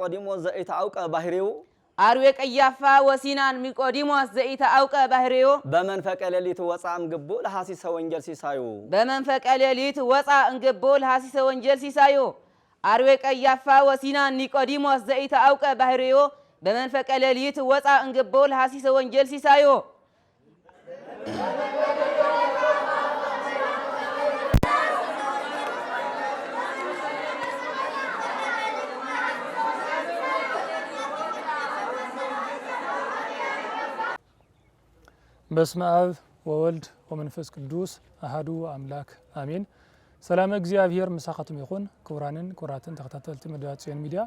نيقوديموس زئيتاوق باهريو አርዌ ቀያፋ ወሲናን ኒቆዲሞስ ዘኢታአውቀ ባህሪዮ በመንፈቀ ሌሊት ወፃ እንግቦ ለሐሲሰ ወንጀል ሲሳዩ በመንፈቀ ሌሊት ወፃ እንግቦ ለሐሲሰ ወንጀል ሲሳዩ አርዌ ቀያፋ ወሲናን ኒቆዲሞስ ዘኢታአውቀ ባህሪዮ በመንፈቀ ሌሊት ወፃ እንግቦ ለሐሲሰ ወንጀል ሲሳዩ بسم الله وولد ومنفس قدوس أحدو أملاك آمين سلام እግዚአብሔር مساقتم يكون كورانن كوراتن تختاتلت مدات سين ميديا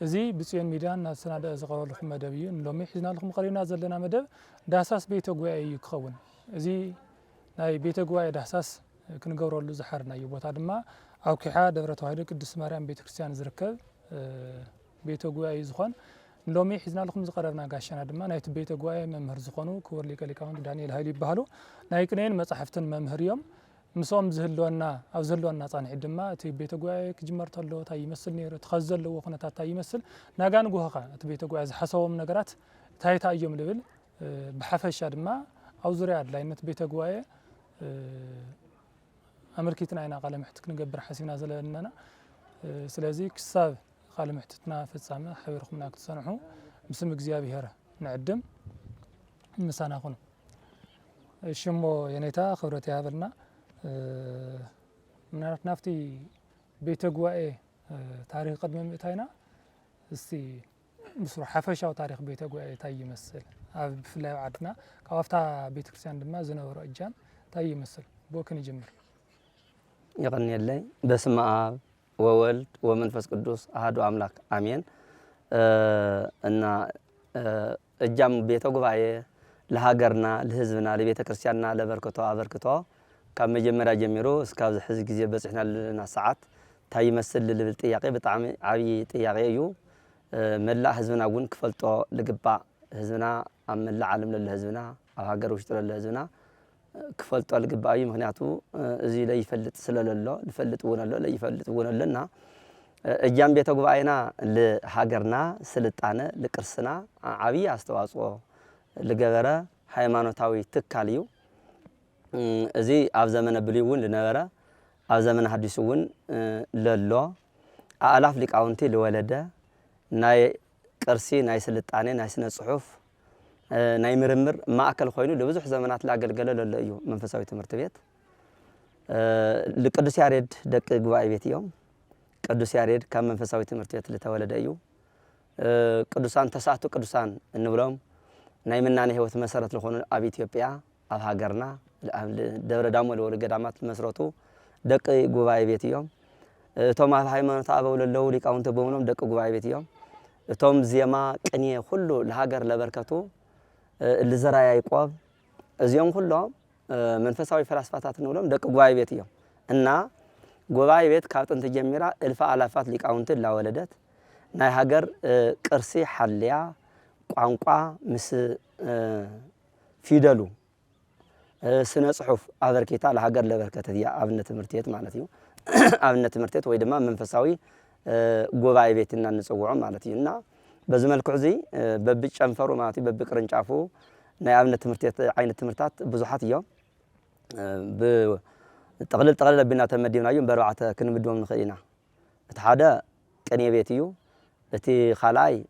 እዚ ብጽዮን ሚዲያ እናሰናደ ዝቀርበልኩም መደብ እዩ ሎሚ ሒዝና ለኩም ቀሪና ዘለና መደብ ዳሳስ ቤተ ጉባኤ ይክኸውን እዚ ናይ ቤተ ጉባኤ ዳሳስ ክንገብረሉ ዝሓርናዩ ቦታ ድማ ኣብ ኪሓ ደብረ ተዋህዶ ቅድስት ማርያም ቤተክርስቲያን ዝርከብ ቤተ ጉባኤ ዝኾን ሎሚ ሒዝና ለኩም ዝቀረብና ጋሻና ድማ ናይቲ ቤተ ጉባኤ መምህር ዝኾኑ ክቡር ሊቀ ሊቃውንት ዳንኤል ሃይሉ ይባሃሉ ናይ ቅኔን መጻሕፍትን መምህር እዮም مسوم زهلونا أو زهلونا صانع دما تي بيت جواي كجمرت الله تاي يمثل نير تخزل له وخنا تاي يمثل ناقان جوها تبيت جواي حسوم نجارات تاي يوم لبل بحفش دما أو زرياد لأن تبيت جواي أمريكتنا هنا قال محتك نجبر حسين نازل لنا سلازي كساب قال محتتنا في السامة حبيركم ناك تصنعوا مسمى جزيابي هرا نعدم مسانا خنو شمو ينيتا خبرتي هذا منارت نفتي بيت جواي تاريخ قدم مئتينا استي مصر حفشة وتاريخ بيت جواي تاي يمثل في اللي عدنا كوافتا بيت كريستيان دما زنور رجال تاي يمثل بوكن يجمر يغني اللي بسم آب وولد ومنفس قدوس أحدو أملاك آمين إن الجام بيت جواي لهاجرنا لهزبنا لبيت كريستياننا لبركته أبركته كم مجمرة جميرو اسكاز حزق جزية بس إحنا لنا ساعات تاي يمثل للتياقي بطعم عبي تياقيو ملا حزبنا ون كفلتو لقبا حزبنا أم ملا عالم للحزبنا أو هاجر وشترى للحزبنا كفلتو لقبا أي مهنياتو زي لا يفلت سلال الله لفلت ونا الله لا يفلت ونا لنا الجام بيتو قبائنا لهاجرنا سلطانة لكرسنا عبي استواصو لجبرة هيمانوتاوي تكاليو زي أف زمن بليون لنبرة أف زمن حديثون لله ألاف لك أونتي لولده ناي كرسي ناي سلطانة ناي سنة صحف ناي مرمر ما أكل خوينو لبزح زمانات لا قلقلة لله يو منفساوي تمرتبيت لقدس يارد دق جواي بيت يوم قدس يارد كم منفساوي تمرتبيت لتولد أيو قدسان تسعتو قدسان النبلهم ناي مناني هو مسارات لخون أبي إثيوبيا أب هاجرنا دبر دامو لو قدامات مسرتو دق جواي بيت يوم توم هاي ما نتابع ولا لو ليك أنت بقولهم دق جواي بيت يوم توم زيما كنيه كله الهاجر لبركته اللي زرايا يقاب زيوم كلهم منفساوي فلسفات نقولهم دق جواي بيت يوم إننا جواي بيت كابتن تجميرا الف آلافات ليك أنت لا ولدت ناي هاجر كرسي حليا قانقا مس فيدلو سنة صحف أبركيتا لهاجر لبركته دي أبنة تمرتيت معناتيو أبنة تمرتيت ويدما منفساوي جواي بيتنا نسوعه معناتينا بزمل كعزي ببيج أنفرو معناتي ببكرن شافو نا أبنة تمرتيت عين التمرتات بزحات يوم تقلل بينا تمدينا يوم بروعة كنا بدوم من خلينا تحدا كني بيتيو التي خلاي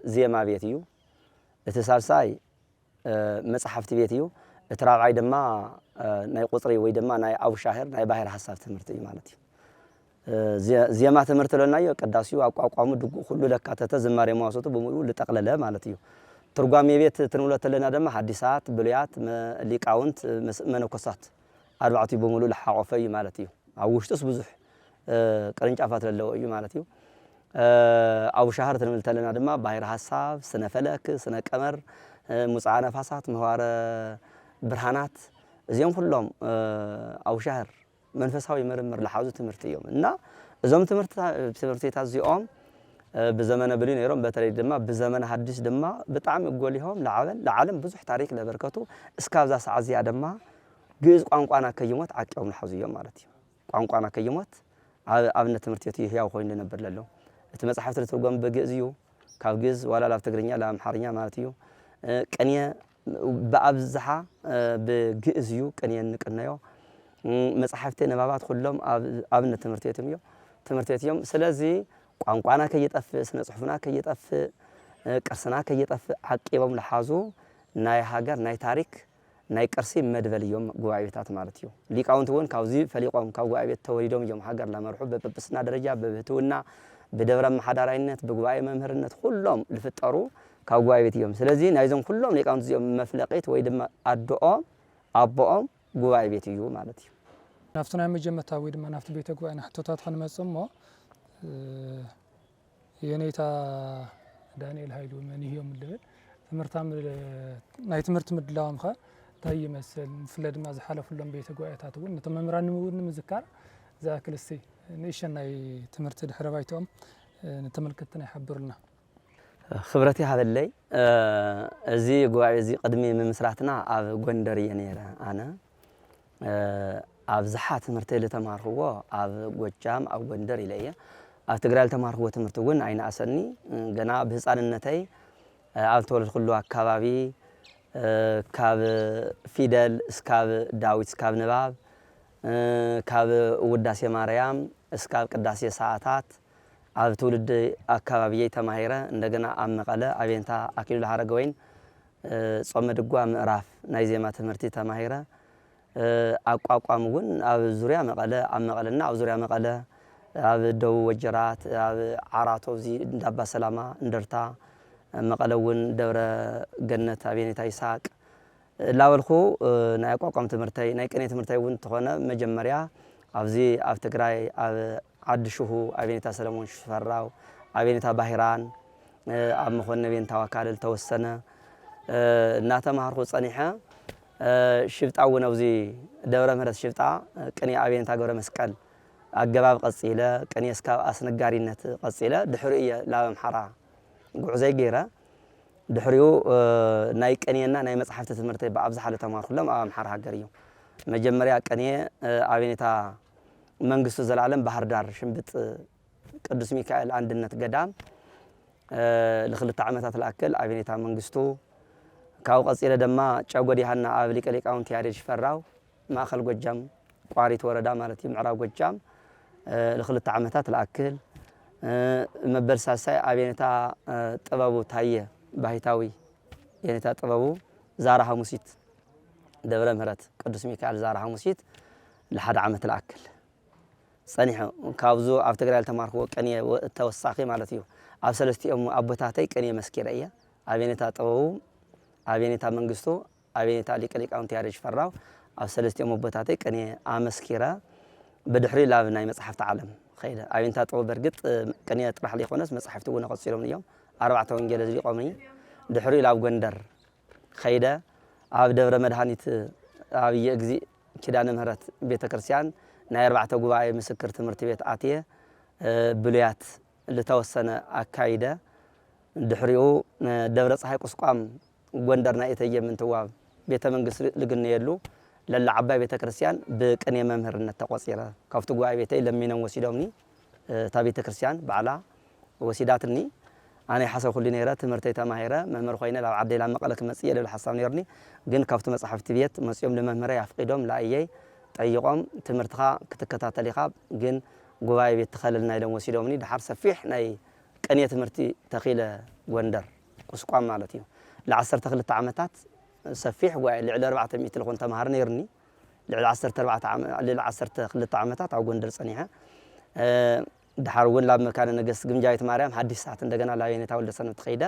زي ما بيتيو التسالساي مصحفتي بيتيو تراعي دما ناي قطري وي دما ناي او شاهر ناي باهر حساب تمرتي معناتي زي ما تمرت لنا يو قداسيو اقاقامو دغ كله لكاتته زماري مواصوت بمولو لتقلله معناتيو ترغامي بيت تنولت لنا دما حديثات بليات ليقاونت منكوسات اربعتي بمولو لحقفي معناتيو اوشتس بزح قرنጫፋት ለለው እዩ معناتيو أو شهر تنملت لنا دما باهر حساب سنة فلك سنة قمر مصعانة فاسات مهوار برهانات زيهم كلهم أو شهر منفساوي مرمر لحاوزو تمرت يوم إننا زوم تمرتي تازيوم بزمن بلين يروم بتري دما بزمن حديث دما بطعم يقوليهم لعالم بزح تاريخ لبركته اسكابزا سعزي دما جزء قانقانا كيموت عقيوم لحاوزيوم معناتيو قانقانا كيموت أبنة تمرتي هياو خوين نبر لله مصحفت ترجم بجزيو كاب جز ولا لا تجرنيا لا محرنيا مالتيو قنيه بابزحا بجزيو قنيه نقنايو مصحفتي نبابات كلهم ابن تمرتيتيم ስለዚህ ቋንቋና ከየጠፍ ስነ ጽሁፍና ከየጠፍ ቅርስና ከየጠፍ ሐቂቦም ለሐዙ ናይ ሀገር ናይ ታሪክ ናይ ቅርሲ መድበልዮም ጉባኤ ቤታት ማለት እዩ ሊቃውንት ወን ካብዚ ፈሊቆም ካብ ጉባኤ ቤት ተወሊዶም እዮም ሀገር ለመርሑ በጵጵስና ደረጃ በብህትውና በደብረ ማሐዳራይነት በጉባኤ መምህርነት ሁሉም ልፍጠሩ ካብ ጉባኤ ቤት እዮም ስለዚህ ናይዞም ሁሉም ሊቃውንት እዚኦም መፍለቂት ወይ ድማ አድኦም አቦኦም ጉባኤ ቤት እዩ ማለት እዩ ናፍትና መጀመታ ወይ ድማ ናፍት ቤተ ጉባኤ ናሕቶታት ከንመጽሞ የኔታ ዳንኤል ኃይሉ ምን ይሄም ልብል ትምርታም ናይ ትምርት ምድላውም ኸ ታይ መስል ፍለድማ ዝሐለፉሎም ቤተ ጉባኤታት ወን ተመምራን ንምዝካር ዛክልሲ ንሽናይ ትምርት ድሕረ ባይቶም ተመልከተና ይحبرنا خبرتي هذا اللي ازي ጉባኤ እዚ ቅድሚ ምምስራትና ኣብ ጎንደር የነራ አነ ኣብዝሓ ትምርት ለተማርኽዎ ኣብ ጎጃም ኣብ ጎንደር ኢለየ ኣብ ትግራይ ተማርኽዎ ትምርት ግን አይናሰኒ ገና በህፃንነተይ ኣብ ተወለድኩሉ አካባቢ ካብ ፊደል እስካብ ዳዊት እስካብ ንባብ ካብ ውዳሴ ማርያም እስካብ ቅዳሴ ሰዓታት ኣብ ትውልድ አካባቢ ተማሂረ እንደገና ኣብ መቀለ አቤንታ አክሊሉ ሀረገወይን ጾመ ድጓ ምዕራፍ ናይ ዜማ ትምርቲ ተማሂረ አቋቋም ግን ኣብ ዙርያ መቀለ ኣብ መቀለና ኣብ ዙርያ መቀለ ኣብ ደው ወጀራት ኣብ ዓራቶ ዚ እንዳባ ሰላማ እንደርታ መቀለውን ደብረ ገነት አቤኔታ ይሳቅ ላወልኹ ናይ አቋቋም ትምርተይ ናይ ቅኔ ትምርተይ ወን ተኾነ መጀመሪያ ኣብዚ ኣብ ትግራይ ኣብ ዓድሽሁ አቤኔታ ሰለሞን ሽፈራው አቤኔታ ባሂራን ኣብ መኾነ ቤንታ ወካልል ተወሰነ እናተማርኹ ጸኒሐ ሽፍጣው ነውዚ ደብረ ምህረት ሽፍጣ ቅኔ አቤኔታ ገብረ መስቀል አገባብ ቀጽለ ቅኔ እስካብ አስነጋሪነት ቀጽለ ድሕሪየ ላምሐራ ጉዕዘይ ገይረ ድሕሪው ናይ ቅኔና ናይ መጽሐፍት ትምርተይ በአብዝሓ ለተማርኹሎም ኣብ አምሐራ ሀገር እዩ መጀመሪያ ቅኔ አቤኔታ መንግስቱ ዘላለም ባህር ዳር ሽምብጥ ቅዱስ ሚካኤል አንድነት ገዳም ለخلت ዓመታት ለአከል አቤኔታ መንግስቱ ካው ቀጽለ ደማ ጫጎዲሃና ኣብ ሊቀ ሊቃውንት ያሬድ ሽፈራው ማእከል ጎጃም ቋሪት ወረዳ ማለት እዩ ምዕራብ ጎጃም ለخلت ዓመታት ለአከል መበልሳሳይ አቤኔታ ጥበቡ ታየ ባይታዊ የኔታ ጥበቡ ዛራ ሐሙሲት ደብረ ምህረት ቅዱስ ሚካኤል ዛራ ሐሙሲት ለሐድ ዓመት ለአከል صنيح كابزو ኣብ ትግራይ ተማርክዎ ቅኔ ተወሳኺ ማለት እዩ ኣብ ሰለስቲኦም አቦታተይ ቅኔ መስኪረየ አቤኔታ ጥበቡ አቤኔታ መንግስቱ አቤኔታ ሊቀ ሊቃውንት ያሬድ ሽፈራው ኣብ ሰለስቲኦም አቦታተይ ቅኔ አመስኪረ በድሕሪ ላብ ናይ መጽሐፍት ዓለም خيده አቤኔታ ጥበቡ በርግጥ ቅኔ ጥራሕ ሊኾነስ መጽሐፍት ወነ ቀጽሎም እዮም አርባዕተ ወንጌል ዝቆምኒ ድሕሪ ላብ ጎንደር خيده ኣብ ደብረ መድኃኒት ኣብ የግዚ ኪዳነ ምህረት ቤተክርስቲያን ናይ አርባዕተ ጉባኤ ምስክር ትምርት ቤት አትየ ብሉያት ለተወሰነ አካይደ ድሕሪኡ ደብረ ፀሐይ ቁስቋም ጎንደርና የተየምንተዋብ ቤተ መንግስት ልግነየሉ ለላ ዓባይ ቤተክርስቲያን በቅኔ መምህርነት ተቆጽረ ካብቱ ጉባኤ ቤተይ ለሚነው ወሲዶምኒ ታ ቤተክርስቲያን ባዕላ ወሲዳትኒ አኔ ሐሰብ ሁሉ ነይረ ትምርተይ ተማሂረ መምህር ኮይነ ላብ ዓዴላ መቀለ ክመጽእ የለ ሐሳብ ነይርኒ ግን ካብቱ መጽሐፍት ቤት መጽዮም ለመምህር ያፍቂዶም ላአየይ ጠይቆም ትምርትኻ ክትከታተሊኻ ግን ጉባኤ ቤት ተኸለልና ኢሎም ወሲዶምኒ ድሓር ሰፊሕ ናይ ቅኔ ትምርቲ ተኺለ ጎንደር ቁስቋም ማለት እዩ ለ12 ዓመታት ሰፊሕ ጉባኤ ልዕሊ 400 ልኾን ተማሃር ነይርኒ ልዕሊ 12 ዓመታት ኣብ ጎንደር ጸኒሐ ድሓር እውን ላብ መካነ ነገስት ግምጃዊት ማርያም ሐዲሳት እንደገና ላቤኔታ ወልደ ሰንበት ተኸይደ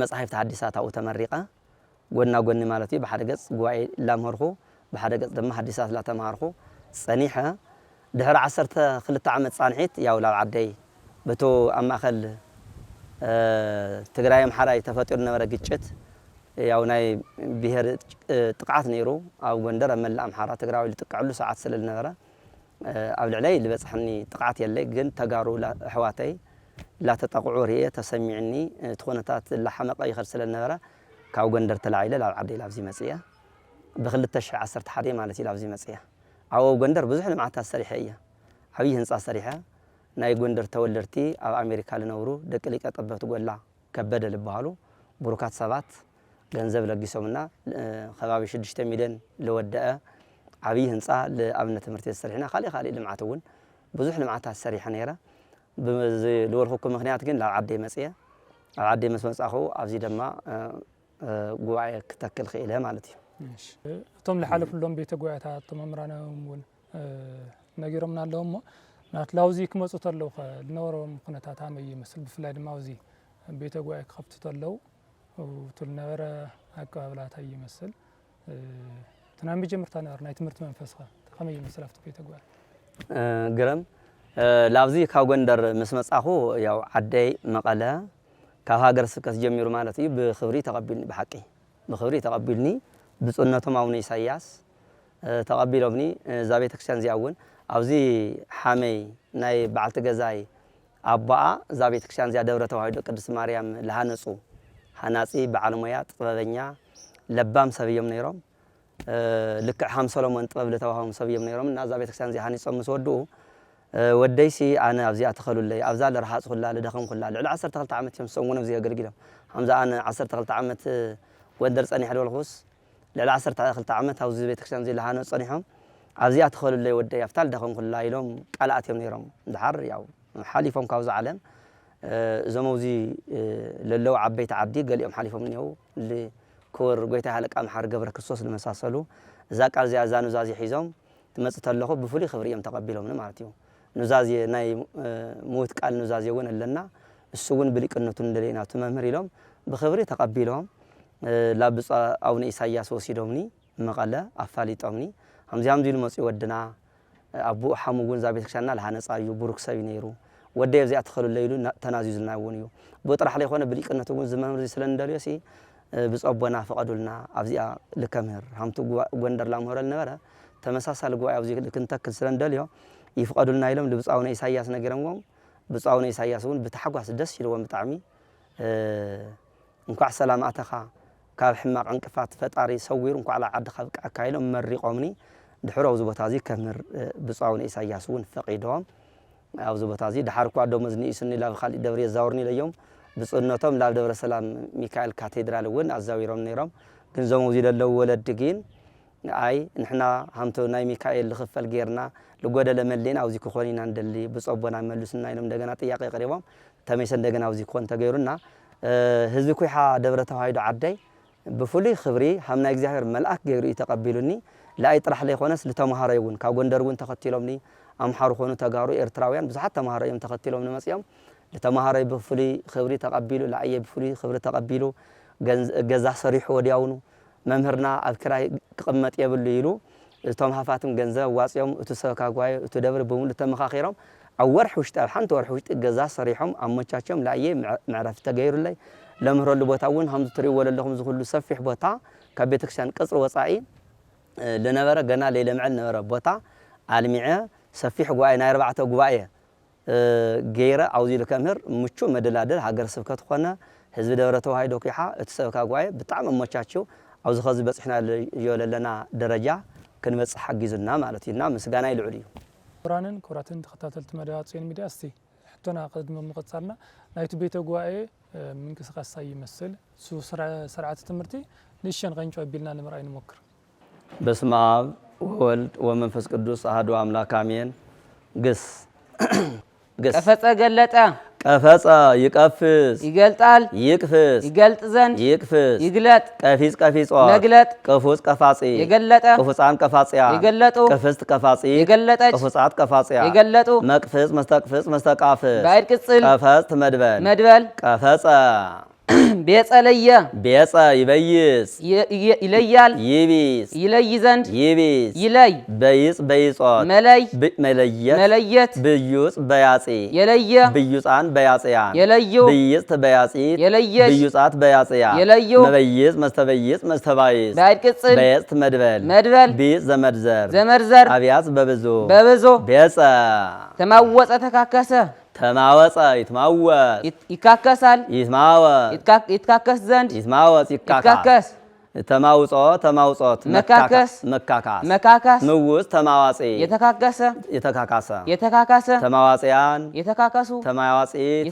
መጽሐፍት ሐዲሳት አው ተመሪቀ ጎና ጎኒ ማለት እዩ በሓደ ገጽ ጉባኤ ላምርኹ بحد قص دم حديثات لا تمارخو صنيحه دهر 12 عام صانحيت ያው ላብ ዓደይ በቶ አማኸል ትግራይም ሓራይ ተፈጥሮ ነበረ ግጭት ያው ናይ ብሄር ጥቃት ነይሩ ኣብ ጎንደር መላ አምሓራ ትግራይ ልጥቃዕሉ ሰዓት ስለል ነበረ ኣብ ልዕለይ ልበጽሕኒ ጥቃት የለይ ግን ተጋሩ ሕዋተይ ላ ተጠቅዑ ርየ ተሰሚዕኒ ትኾነታት ለሐመቀ ይኸል ስለል ነበረ ካብ ጎንደር ተላዒለ ላብ ዓደይ ላብዚ መጽያ ب2011 ማለት ይላብዚ መጽያ አው ጎንደር ብዙሕ ልማዓታት ሰሪሐ እያ ዓብይ ህንጻ ሰሪሐ ናይ ጎንደር ተወለድቲ ኣብ ኣሜሪካ ልነብሩ ደቂ ሊቀ ጠበብቲ ጎላ ከበደ ልበሃሉ ቡሩካት ሰባት ገንዘብ ለጊሶምና ከባቢ 6 ሚልዮን ለወደአ ዓብይ ህንፃ ለኣብነት ትምህርቲ ሰሪሕና ካልእ ልምዓት እውን ብዙሕ ልምዓታት ሰሪሐ ነይረ ብዝወልኩኩም ምክንያት ግን ላብ ዓደይ መጽየ ኣብ ዓደይ መስመጻኹ ኣብዚ ድማ ጉባኤ ክተክል ኽእለ ማለት እዩ እቶም ዝሓለፉሎም ቤተ ጉባኤታት መምህራኖም እውን ነጊሮምና ኣለዎም እሞ ናት ላውዚ ክመፁ ተለዉ ዝነበሮም ኩነታት ከመይ ይመስል ብፍላይ ድማ ኣብዚ ቤተ ጉባኤ ክኸፍቱ ተለዉ ትልነበረ ኣቀባብላታ ይመስል ትናን መጀመርታ ነበር ናይ ትምህርቲ መንፈስኻ ከመይ ይመስል ኣብቲ ቤተ ጉባኤ ግረም ላብዚ ካብ ጎንደር ምስ መጻኹ ያው ዓደይ መቐለ ካብ ሃገረ ስብከት ጀሚሩ ማለት እዩ ብኽብሪ ተቐቢልኒ ብሓቂ ብኽብሪ ተቐቢልኒ ብጽነቶም ኣቡነ ኢሳያስ ተቐቢሎምኒ እዛ ቤተ ክርስቲያን እዚኣ እውን ኣብዚ ሓመይ ናይ በዓልቲ ገዛይ ኣባኣ እዛ ቤተ ክርስቲያን እዚኣ ደብረ ተዋሂዶ ቅድስት ማርያም ለሃነጹ ሃናጺ በዓል ሞያ ጥበበኛ ለባም ሰብ እዮም ነይሮም ልክዕ ሃም ሰሎሞን ጥበብ ለተዋሃቦም ሰብ እዮም ነይሮም እና እዛ ቤተ ክርስቲያን እዚኣ ሃኒጾም ምስ ወድኡ ወደይሲ ኣነ ኣብዚኣ ተኸሉለይ ኣብዛ ለረሃጽ ኩላ ለደኸም ኩላ ልዕሊ 12 ዓመት እዮም ዝሰሙን ኣብዚ ኣገልጊሎም ሃምዛ ኣነ 12 ዓመት ጎንደር ጸኒሐ ደልኹስ ልዕሊ 12 ዓመት ኣብዚ ቤተ ክርስቲያን እዚኣ ለሃነጹ ጸኒሖም ኣብዚኣ ተኸሉለይ ወደይ ኣብታ ለደኸም ኩላ ኢሎም ቃልኣት እዮም ነይሮም ድሓር ያው ሓሊፎም ካብዚ ዓለም እዞም ኣብዚ ለለው ዓበይቲ ዓዲ ገሊኦም ሓሊፎም እኒአው ክቡር ጎይታ ሃለቃ መሓር ገብረ ክርስቶስ ዝመሳሰሉ እዛ ቃል እዚኣ እዛ ኑዛዜ ሒዞም ትመጽእ ተለኹ ብፍሉይ ክብሪ እዮም ተቐቢሎምኒ ማለት እዩ ኑዛዜ ናይ ሞት ቃል ኑዛዜ እውን ኣለና እሱ እውን ብሊቅነቱ እንደለይና ትመምህር ኢሎም ብኽብሪ ተቐቢሎም ላብ ብፁዕ ኣቡነ ኢሳያስ ወሲዶምኒ መቐለ ኣፋሊጦምኒ ከምዚ ኢሉ መጽኡ ወድና ኣቦኡ ሓሙ እውን እዛ ቤተ ክርስቲያንና ለሃነጻ እዩ ቡሩክ ሰብ ነይሩ ወደይ ኣብዚኣ ተኸሉለይ ኢሉ ተናዚዙልና እውን እዩ ብጥራሕ ለይኮነ ብሊቅነቱ እውን ዝመምህር ስለ እንደልዮሲ ብጾቦና ፈቐዱልና ኣብዚኣ ልከምህር ሃምቱ ጎንደር ላምህረ ልነበረ ተመሳሳሊ ጉባኤ ኣብዚ ክንተክል ስለ እንደልዮ ይፍቀዱልና ኢሎም ለብፁዕ ኣቡነ ኢሳያስ ነገረምዎም ብፁዕ ኣቡነ ኢሳያስ እውን ብተሓጓስ ደስ ኢልዎም ብጣዕሚ እንኳዕ ሰላም ኣተኻ ካብ ሕማቕ ዕንቅፋት ፈጣሪ ሰዊሩ እንኳዕ ላ ዓድኻ ብቃዕካ ኢሎም መሪቖምኒ ድሕሮ ኣብዚ ቦታ እዚ ከምህር ብፁዕ ኣቡነ ኢሳያስ እውን ፈቒዶም ኣብዚ ቦታ እዚ ድሓር እኳ ደሞዝ ንኢሱኒ ላብ ካሊእ ደብሪ የዛውርኒ ኢለዮም ብጽነቶም ላብ ደብረ ሰላም ሚካኤል ካቴድራል እውን ኣዛዊሮም ነይሮም ግን ዞም ኣብዚ ለለው ወለዲ ግን ኣይ ንሕና ሃምቶ ናይ ሚካኤል ልኽፈል ጌርና ልጎደለ መሌና ኣብዚ ክኾን ኢና እንደሊ ብጾቦና መልሱና ኢሎም እንደገና ጥያቄ ቀሪቦም ተመይሰ እንደገና ኣብዚ ክኾን ተገይሩና ህዝቢ ኩሓ ደብረ ተዋሂዶ ዓደይ ብፍሉይ ክብሪ ሃም ናይ እግዚኣብሔር መልኣክ ገይሩ እዩ ተቐቢሉኒ ለኣይ ጥራሕ ለይኮነስ ዝተምሃሮ እውን ካብ ጎንደር እውን ተኸቲሎምኒ ኣምሓሩ ኮኑ ተጋሩ ኤርትራውያን ብዙሓት ተምሃሮ እዮም ተኸቲሎም ንመጽኦም ለተምሃሮይ ብፍሉይ ክብሪ ተቐቢሉ ለኣየ ብፍሉይ ክብሪ ተቐቢሉ ገዛ ሰሪሑ ወዲያውኑ መምህርና ኣብ ክራይ ክቕመጥ የብሉ ኢሉ እቶም ሃፋትም ገንዘብ ዋጽዮም እቲ ሰበካ ጉባኤ እቲ ደብሪ ብምሉእ ተመኻኺሮም ኣብ ወርሒ ውሽጢ ኣብ ሓንቲ ወርሒ ውሽጢ ገዛ ሰሪሖም ኣመቻችዮም ለኣየ ምዕራፍ ተገይሩለይ ለምህረሉ ቦታ እውን ከምዚ ትሪእዎ ዘለኹም ዝኩሉ ሰፊሕ ቦታ ካብ ቤተ ክርስቲያን ቅጽሪ ወጻኢ ለነበረ ገና ለይለምዕል ነበረ ቦታ ኣልሚዐ ሰፊሕ ጉባኤ ናይ 4 ጉባኤ ገይረ ኣብዚ ልከምህር ምቹ መደላደል ሃገረ ስብከት ኮነ ህዝቢ ደብረ ተዋሂዶ ኩሓ እቲ ሰበካ ጉባኤ ብጣዕሚ ኣመቻችው ኣብዚ ኸዚ በጽሕና ለና ደረጃ ክንበጽሕ ሓጊዙና ማለት እዩና ምስጋና ይልዑል እዩ ክቡራንን ክቡራትን ተኸታተልቲ መደባት ጽዮን ሚድያ እስቲ ሕቶና ቅድሚ ምቕጻልና ናይቲ ቤተ ጉባኤ ምንቅስቓስ ይመስል ስርዓተ ትምህርቲ ንእሽተን ቀንጮ ኣቢልና ንምርኣይ ንሞክር በስመ አብ ወወልድ ወመንፈስ ቅዱስ አሐዱ አምላክ አሜን ግስ ቀፈጸ ገለጠ ቀፈጸ ይቀፍስ ይገልጣል ይቅፍስ ይገልጥ ዘንድ ይቅፍስ ይግለጥ ቀፊጽ ቀፊጾ መግለጥ ቅፉጽ ቀፋጺ የገለጠ ቅፉጻን ቀፋጺያ የገለጡ ቅፍስት ቀፋጺ የገለጠች ቅፉጻት ቀፋጺያ የገለጡ መቅፍጽ መስተቅፍጽ መስተቃፍ ባይድ ቅጽል ቀፈጽ መድበል መድበል ቀፈጸ ቤጸ ለየ ቤጸ ይበይጽ ይለያል ይቢስ ይለይ ዘንድ ይቢስ ይለይ በይጽ በይጾት መለይ መለየት ብዩጽ በያጺ የለየ ብዩጻን በያጽያን የለዩ ብይጽ በያጺት የለየች ብዩጻት በያጽያ የለዩ መበይጽ መስተበይጽ መስተባይጽ ባይድ ቅጽል በየጽ መድበል መድበል ቢጽ ዘመድዘር አብያጽ በብዙ ቤጸ ተማወጸ ተካከሰ ተማወጸ ይትማወጽ ይካከሳል ይትማወጽ ይትካከስ ዘንድ ይትማወጽ ይካከስ ተማውጾት መካከስ መካካስ ምውዝ ተማዋጺ የተካካሰ ተማዋጺያን ተማዋጺት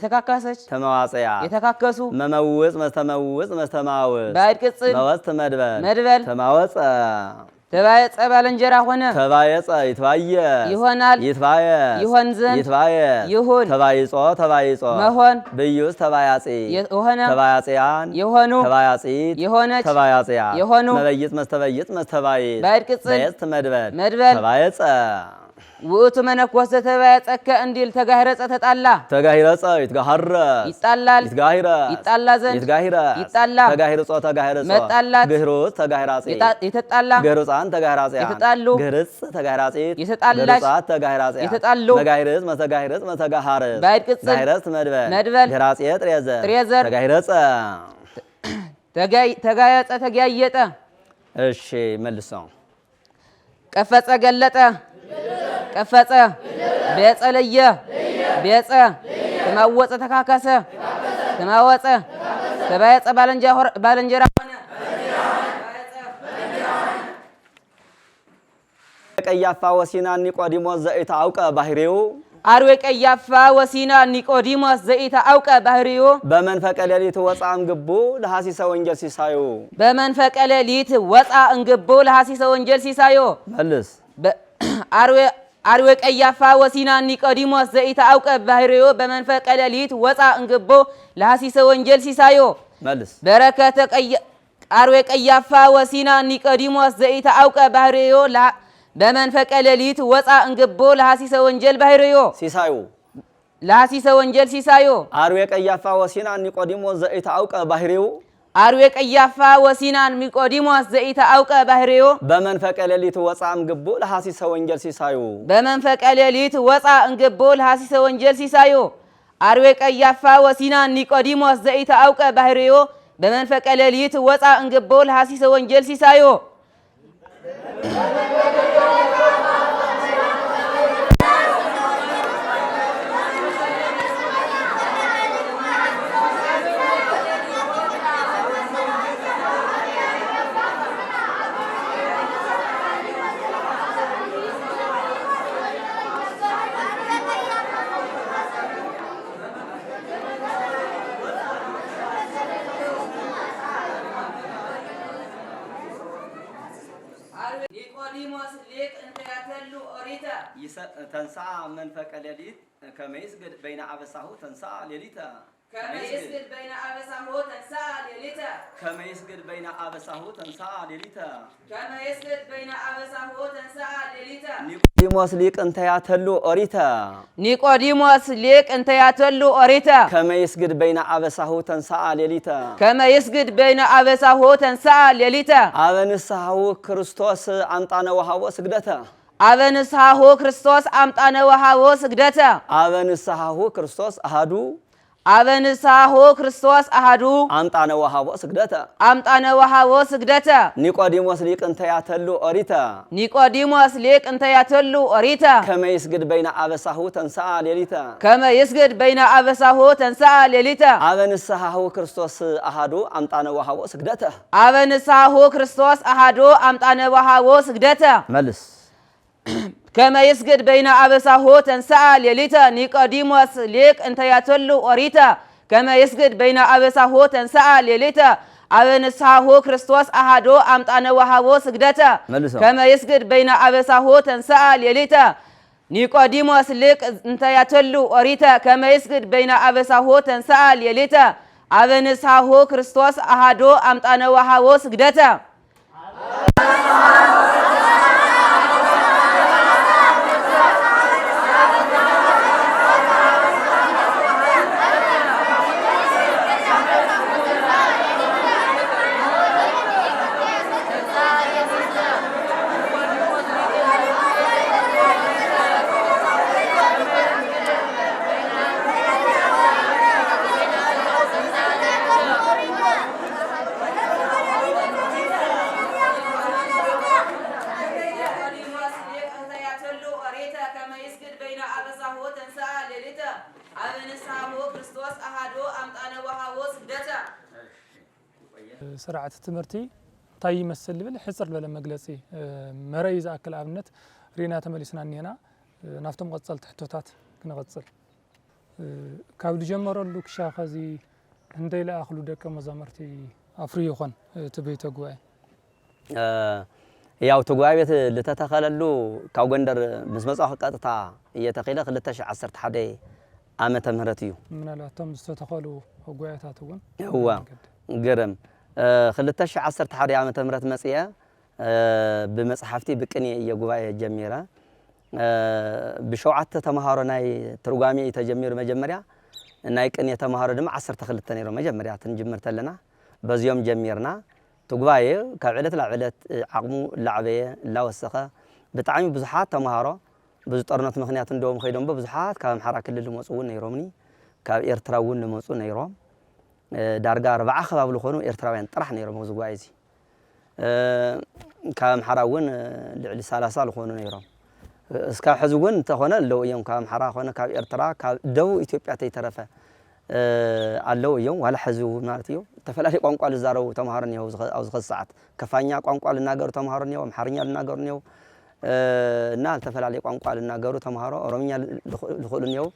ተማዋጺያ የተካከሱ መመውዝ መስተማውዝ ባዕድ ቅጽል መወዝ መድበል ተማወጸ ተባየጸ ባልንጀራ ሆነ ተባየጸ ይትባየ ይሆናል ይሆን ዘንድ ይሁን ተባይጾ መሆን ብዩስ ተባያጺ የሆነ ተባያጺያን የሆኑ ተባያጺት የሆነች ተባያጺያ የሆኑ መበይት መስተባይት ባዕድ ቅጽል መድበል ተባየጸ ውእቱ መነኮስ ዘተባየጸከ እንዲል ተጋሂረጸ ተጣላ ይጣላል ይጣላ ዘንድ ይጣላ ተጋሂረጾ መጣላት ግህሮት ተጋሂራጺ የተጣላ ግህሮጻን ተጋሂራጺያ የተጣሉ ግህርጽ ተጋሂራጺት የተጣላች ተጋሂራጺያ የተጣሉ መጋሂረጽ መተጋሃርጽ ባዕድ ቅጽል ጋሂረጽ መድበል ግህራጺ ጥሬዘር ተጋሂረጸ ተጋየጸ ተጋየጠ እሺ መልሰው ቀፈጸ ገለጠ ቀፈጸ ቤጸ ለየ ቤጸ ተማወጸ ተካከሰ ተማወጸ ተባየጸ ባልንጀራ ሆነ ቀያፋ ወሲና ኒቆዲሞስ ዘኢታውቀ ባህሪው አርዌ ቀያፋ ወሲና ኒቆዲሞስ ዘኢታውቀ ባህሪው በመንፈቀ ሌሊት ወፃ እንግቡ ለሐሲሰ ወንጌል ሲሳዩ በመንፈቀ ሌሊት ወፃ እንግቡ ለሐሲሰ ወንጌል ሲሳዩ መልስ አርዌ ቀያፋ ወሲና ኒቆዲሞስ ዘኢታውቀ ባህሪው በመንፈቀ ሌሊት ወፃ እንግቦ ለሐሲሰ ወንጌል ሲሳዮ መልስ በረከተ አርዌ ቀያፋ ወሲና ኒቆዲሞስ ዘኢታውቀ ባህሪው በመንፈቀ ሌሊት ወፃ እንግቦ ለሐሲሰ ወንጌል ባህሪው ሲሳዩ ለሐሲሰ ወንጌል ሲሳዮ አርዌ ቀያፋ ወሲና ኒቆዲሞስ ዘኢታውቀ ባህሪው አርዌ ቀያፋ ወሲናን ኒቆዲሞስ ዘኢታውቀ ባህሪው በመንፈቀ ሌሊት ወፃ እንግቦ ለሐሲሰ ወንጌል ሲሳዩ በመንፈቀ ሌሊት ወፃ እንግቦ ለሐሲሰ ወንጌል ሲሳዩ አርዌ ቀያፋ ወሲናን ኒቆዲሞስ ዘኢታውቀ ባህሪው በመንፈቀ ሌሊት ወፃ እንግቦ ለሐሲሰ ወንጌል ሲሳዩ ኒቆዲሞስ ሊቅ እንተ ያተሉ ኦሪተ ተንሥአ መንፈቀ ሌሊት ከመ ይስግድ በይነ አበሳሁ ተንሥአ ሌሊተ ከመ ይስግድ በይነ አበሳሁ ተንሥአ ሌሊተ ከመ ይስግድ በይነ አበሳሁ ተንሥአ ሌሊተ ከመ ይስግድ በይነ አበሳሁ ተንሥአ ሌሊተ ኒቆዲሞስ ሊቅ እንተ ያተሉ ኦሪተ ኒቆዲሞስ ሊቅ እንተ ያተሉ ኦሪተ ከመ ይስግድ በይነ አበሳሁ ተንሥአ ሌሊተ ከመ ይስግድ በይነ አበሳሁ ተንሥአ ሌሊተ አበ ንስሐሁ ክርስቶስ አምጣነ ወሃቦ ስግደተ አበ ንስሐሁ ክርስቶስ አምጣነ ወሃቦ ስግደተ አበ ንስሐሁ ክርስቶስ አሃዱ አበ ንስሐሁ ክርስቶስ አሃዱ አምጣነ ወሃቦ ስግደተ አምጣነ ወሃቦ ስግደተ ኒቆዲሞስ ሊቅ እንተ ያተሉ ኦሪተ ኒቆዲሞስ ሊቅ እንተ ያተሉ ኦሪተ ከመ ይስግድ በይነ አበሳሁ ተንሥአ ሌሊተ ከመ ይስግድ በይነ አበሳሁ ተንሥአ ሌሊተ አበ ንስሐሁ ክርስቶስ አሃዱ አምጣነ ወሃቦ ስግደተ አበ ንስሐሁ ክርስቶስ አሃዱ አምጣነ ወሃቦ ስግደተ መልስ ከመ ይስግድ በይነ አበሳሁ ተንሥአ ሌሊተ ኒቆዲሞስ ሊቅ እንተ ያተሉ ኦሪተ ከመ ይስግድ በይነ አበሳሁ ተንሥአ ሌሊተ አበ ንስሐሁ ክርስቶስ አሃዱ አምጣነ ወሃቦ ስግደተ ከመ ይስግድ በይነ አበሳሁ ተንሥአ ሌሊተ ኒቆዲሞስ ሊቅ እንተ ያተሉ ኦሪተ ከመ ይስግድ በይነ አበሳሁ ተንሥአ ሌሊተ አበ ንስሐሁ ክርስቶስ አሃዱ አምጣነ ወሃቦ ስግደተ ስርዓት ትምህርቲ እንታይ ይመስል ብል ሕፅር በለ መግለጺ መረይ ዝኣክል ኣብነት ሪና ተመሊስና እኒና ናፍቶም ቀጸልቲ ሕቶታት ክንቐጽል ካብ ዝጀመረሉ ክሻ ኸዚ እንደይ ለኣኽሉ ደቀ መዛሙርቲ ኣፍሪ ይኾን እቲ ቤተ ጉባኤ ያው ተጓይ ቤት ለተተኸለሉ ካብ ጎንደር ምስ መጻኽ ቀጥታ እየተኺለ 2011 ዓመተ ምህረት እዩ ምናልባቶም ዝተተኸሉ ጉባኤታት እውን እዋ ገረም 2011 ዓመተ ምህረት መጽየ ብመጽሐፍቲ ብቅኔ የጉባኤ ጀሚራ ብሸውዓተ ተማሃሮ ናይ ትርጓሜ ተጀሚሩ መጀመሪያ ናይ ቅኔ ተማሃሮ ድማ 12 ነይሮም መጀመሪያ ትንጅምር ተለና በዚዮም ጀሚርና تقباي كعلة العلة عقمو لعبية لا وسخة بتعمي بزحات تمهارة بزطرنات مخنيات دوم خيدهم بزحات كام حركة كل المسؤول نيرومني كإرتراون المسؤول نيروم دارجة 4 خباب لخونو إرتراوين طرح نيروم وزقايزي كام حراون لسالسال لخونو نيروم اسكا حزون تخونا لو يوم كام حرا خونا كاب إرترا كاب دو إثيوبيا تيترفه አለው ይው ዋላ ሕዝቡ ማለት እዩ ተፈላሽ ቋንቋ ለዛረው ተማሃርን ይው አውዝ ኸሳዓት ከፋኛ ቋንቋ ለናገሩ ተማሃርን ይው አምሓርኛ ለናገሩ ይው እና ተፈላላይ ቋንቋ ለናገሩ ተማሃሮ ኦሮምኛ ለኹሉን ይው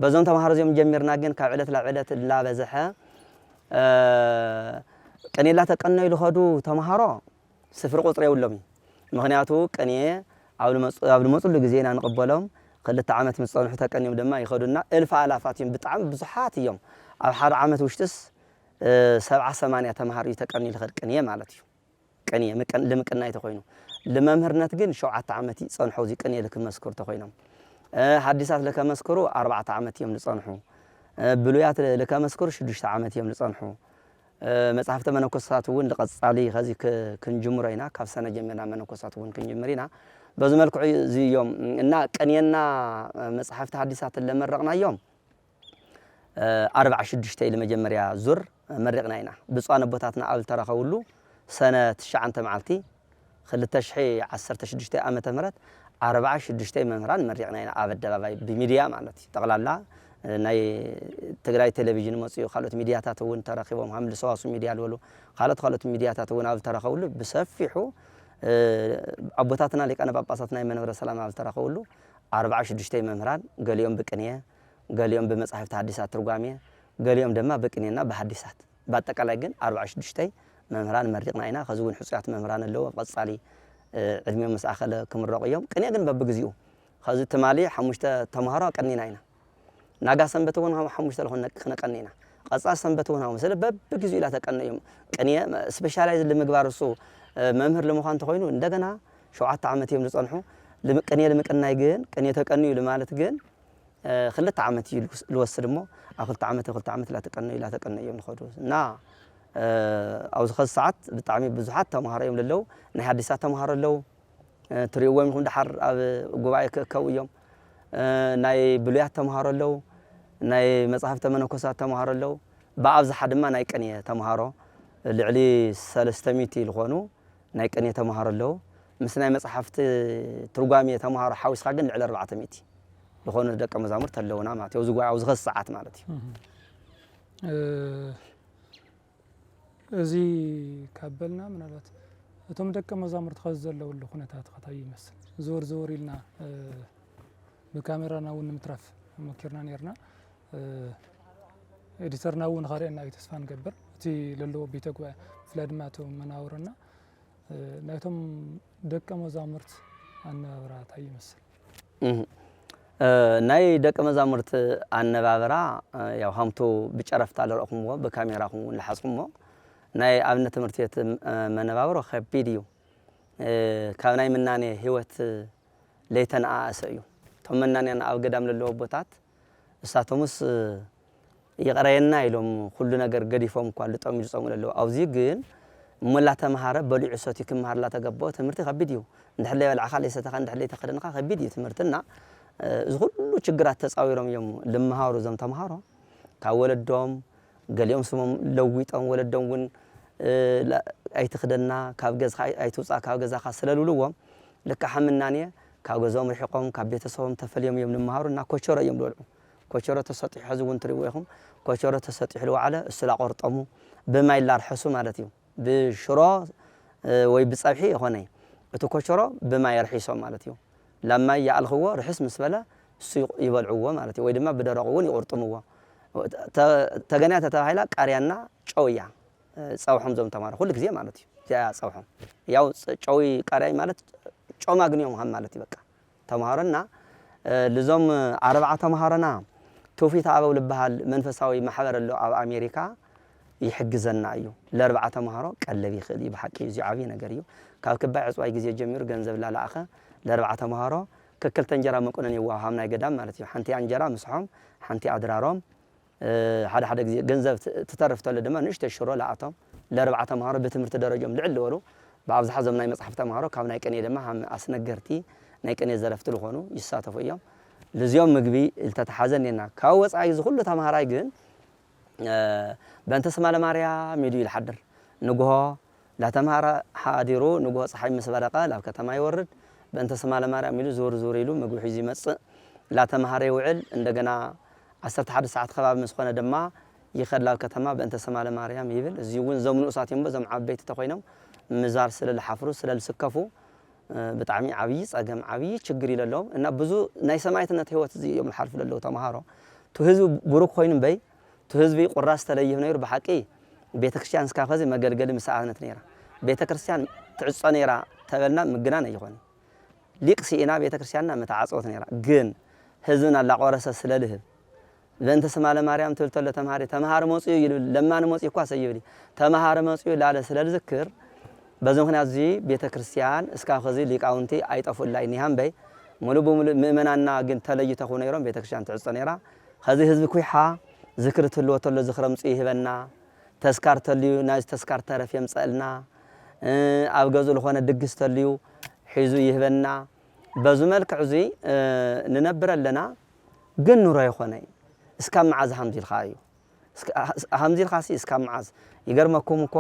በዞም ተማሃሮ ዚም ጀሚርና ግን ካብ ዕለት ለዕለት ላበዘሐ ቀኔላ ተቀነዩ ለኸዱ ተማሃሮ ስፍር ቁጥር ይውለም ምክንያቱ ቀኔ አብሉ መጽሉ ጊዜና ንቀበሎም خلت عامة متصنع تكنيم دما يخدونا ألف آلافات يوم بتعم بزحات يوم أو حر عامة وشتس 7-8 تمهار يتكني الخير كنية مالتي كنية مكان لمكننا يتخوينه لما مهرنا تجين شوعة عامتي صنحوا زي كنية لك مسكور تخوينهم حديثات لك مسكورو 4 عامة يوم لصنحوا بلويات لك مسكور 6 عامة يوم لصنحوا مصحفة منكوسات وين لقد علي خزي كنجمرينا كاف سنة جمعنا منكوسات وين كنجمرينا بزملك زي يوم إن كنينا مصحفة حديثات اللي مرقنا يوم 4 شدشتي لما جمريا زر مرقنا هنا بصانة بوتاتنا أول ترى خولو سنة تشعن تمعلتي خلت تشحي 10 شدشتي أمة مرت 4 شدشتي ممران مرقنا هنا أبدا بميديا مالتي تغلى الله ناي تقرأي تلفزيون مصيو خالت ميدياتات وين ترى خيبهم هم لسواسو ميديا الولو خالت ميدياتات وين أول ترى خولو بسفحوا أبوتاتنا لك أنا باباساتنا من ورا السلام على ترى خولو 4 شدشتي ممران قال يوم بكنيه قال يوم بمصحف تحديثات ترجمية قال يوم دما بكنينا بحديثات بعدك على جن 4 شدشتي ممران مرقنا هنا خزون حسيات ممران اللي هو قصالي علمي مساخل كم الرقيم كنيه جن ببجزيو خزت مالي حمشت تمهرا كنينا هنا ناقا سنبتون هم حمشت لهن خنا كنينا قصاص سنبتون هم مثلا ببجزيو لا تكنيهم كنيه سبيشالايز اللي مقبار السو ممهر لمخان تخوينو እንደገና 7 ዓመት ይም ልጸንሑ ለመቀኔ ለመቀናይ ግን ቀኔ ተቀንዩ ለማለት ግን 2 ዓመት ይልወስድ ሞ 2 ዓመት ላ ተቀንዩ ንኸዱ እና አውዝ ኸሳዓት ብጣዕሚ ብዙሓት ተማሃሮም ለለው ናይ ሐዲሳት ተማሃሮለው ትሪወም ይኹን ድሓር ኣብ ጉባኤ ከው እዮም ናይ ብሉያት ተማሃሮለው ናይ መጽሐፍተ መነኮሳት ተማሃሮለው በአብዛሓ ድማ ናይ ቀኔ ተማሃሮ ልዕሊ 300 ይልኾኑ ናይ ቀኔ ተማሃሮለው ምስ ናይ መጽሐፍቲ ትርጓሜ ተማሃሮ ሓዊስካ ግን ልዕሊ 400 ዝኾኑ ደቀ መዛሙርት ኣለውና ማለት እዩ ዝጓዓው አውዝ ኸሳዓት ማለት እዩ እዚ ካበልና ምናልባት እቶም ደቀ መዛሙርት ከዘለው ለኹነታት ከታይ ይመስል ዞር ኢልና በካሜራና ውን ምትራፍ መኪርና ነርና ኤዲተርና ውን ኸሪና ተስፋ ንገብር እቲ ለለው ቤተ ጉባኤ ፍላድማቶ መናወርና ናይቶም ደቀ መዛሙርት አነባብራ ታይ ይመስል ናይ ደቀ መዛሙርት አነባብራ ያው ሃምቶ ብጨረፍታ ለረኹምዎ በካሜራኹም ለሐጽኩሞ ናይ ኣብነት ትምህርት ቤት መነባብሮ ከቢድ እዩ ካብ ናይ ምናኔ ህይወት ለይተንኣሰ እዩ ቶም ምናኔና ኣብ ገዳም ለለው ቦታት እሳቶምስ ይቀረየና ኢሎም ሁሉ ነገር ገዲፎም እንኳን ልጠሙ ይጾሙ ለለው አውዚ ግን ሙላ ተማሃረ በልዑ ሶቲ ክማሃር ላ ተገባው ትምህርቲ ከቢድ እዩ እንደሕለይ በልዓኻ ለይሰተኻ እንደሕለይ ተኸደንካ ከቢድ እዩ ትምህርትና እዚ ሁሉ ችግራት ተጻዊሮም እዮም ልምሃሩ ዘም ተማሃሮ ካብ ወለዶም ገሊኦም ስሞም ለዊጦም ወለዶም ውን ኣይትኽደና ካብ ገዝኻ ኣይትውፃ ካብ ገዛኻ ስለልውልዎም ልካ ሓምናኔ ካብ ገዞም ርሒቆም ካብ ቤተሰቦም ተፈልዮም እዮም ልምሃሩ እና ኮቸሮ እዮም ልበልዑ ኮቸሮ ተሰጢሑ ሕዚ ውን ትሪእዎ ኢኹም ኮቸሮ ተሰጢሑ ልዋዕለ እሱ ላቆርጠሙ ብማይ ላርሐሱ ማለት እዩ ብሽሮ ወይ ብጸብሒ ይኾነ እትኮቸሮ በማይ ረሒሶም ማለት እዩ ለማ ያልኽዎ ርሕስ ምስ በለ እሱ ይበልዕዎ ማለት እዩ ወይ ድማ ብደረቁውን ይቆርጥምዎ ተገንያ ተተባሂላ ቃርያና ጨውያ ጸውሖም ዞም ተማረ ሁሉ ግዜ ማለት እዩ ያ ጸውሖም ያው ጨዊ ቃርያ ማለት ጮማ ግንዮም ሃም ማለት ይበቃ ተማሃረና ለዞም 4 ተማሃረና توفيت أبو لبهال منفساوي محبر اللو أو أمريكا يحجزنا أيو ل4 تمهارو قلبي خدي بحكي زي عبي نجريو كاب كبا عصواي جزي جمير جنزب لا لاخه ل4 تمهارو ككل تنجرا مكونن يواهامنا قدام مالتي حنتي انجرا مسحوم حنتي ادراروم حدا جزي جنزب تترفت له دما نشت الشرو لاعتم ل4 تمهارو بتمرت درجهم لعل ولو بابزح زمناي مصحف تمهارو كاب ناي قني دما هم اسنغرتي ناي قني زرفت لهونو يساتفو ايام لزيوم مغبي التتحزننا كاوص عايز كل تمهاراي جن بنت اسمع لماريا ميدو يحضر نغو لا تمهار حاضرو نغو صحي مسبرقه لا كتما يورد بنت اسمع لماريا ميدو زور زور يلو مغو حيزي مص لا تمهار يوعل عندنا 11 ساعات خباب مسخونه دما يخدلا كتما بنت اسمع لماريا يبل زيون زمنو ساتيم بزم عبيت تخوينم مزار سلل حفرو سلل سكفو بطعمي عبي صقم عبي ችግር ይለሎም እና ብዙ ናይ ሰማይትነት ህይወት እዚ يوم الحرف ለለው ተማሃሮ ህዝብ ቡሩክ ኮይኑም በይ ህዝብ ቁራስ ተለይህ ነይሩ በሐቂ ቤተክርስቲያን እስካፈዚ መገልገል መስአነት ነይራ ቤተክርስቲያን ትዕጾ ነይራ ተበልና ምግናን ይሆን ሊቅ ሲኢና ቤተክርስቲያንና መታዓጾት ነይራ ግን ህዝብና ላቆረሰ ስለልህ ዘንተ ሰማለ ማርያም ተልተለ ተማሃር ሞጽዩ ለማን ሞጽዩ እኮ ሰይብሊ ተማሃር ሞጽዩ ላለ ስለልዝክር በዘመን ያዚ ቤተክርስቲያን እስካፈዚ ሊቃውንቲ አይጠፉላይ ኒሃም በይ ሙሉ በሙሉ ምእመናና ግን ተለይተ ሆነ ይሮም ቤተክርስቲያን ትዕጾ ነይራ ከዚ ህዝብ ኩይሓ ذكر تلو تلو ذكر مصيه بنا تذكر تليو ناس تذكر ترف يمصلنا ابغزو لخونه دغس تليو حيزو يهبنا بزو ملك عزي ننبر لنا ግን ኑሮ ይኾነይ እስካብ መዓዝ ሐምዚ ልኻዩ ሐምዚ ልኻሲ እስካብ መዓዝ ይገርመኩም እኮ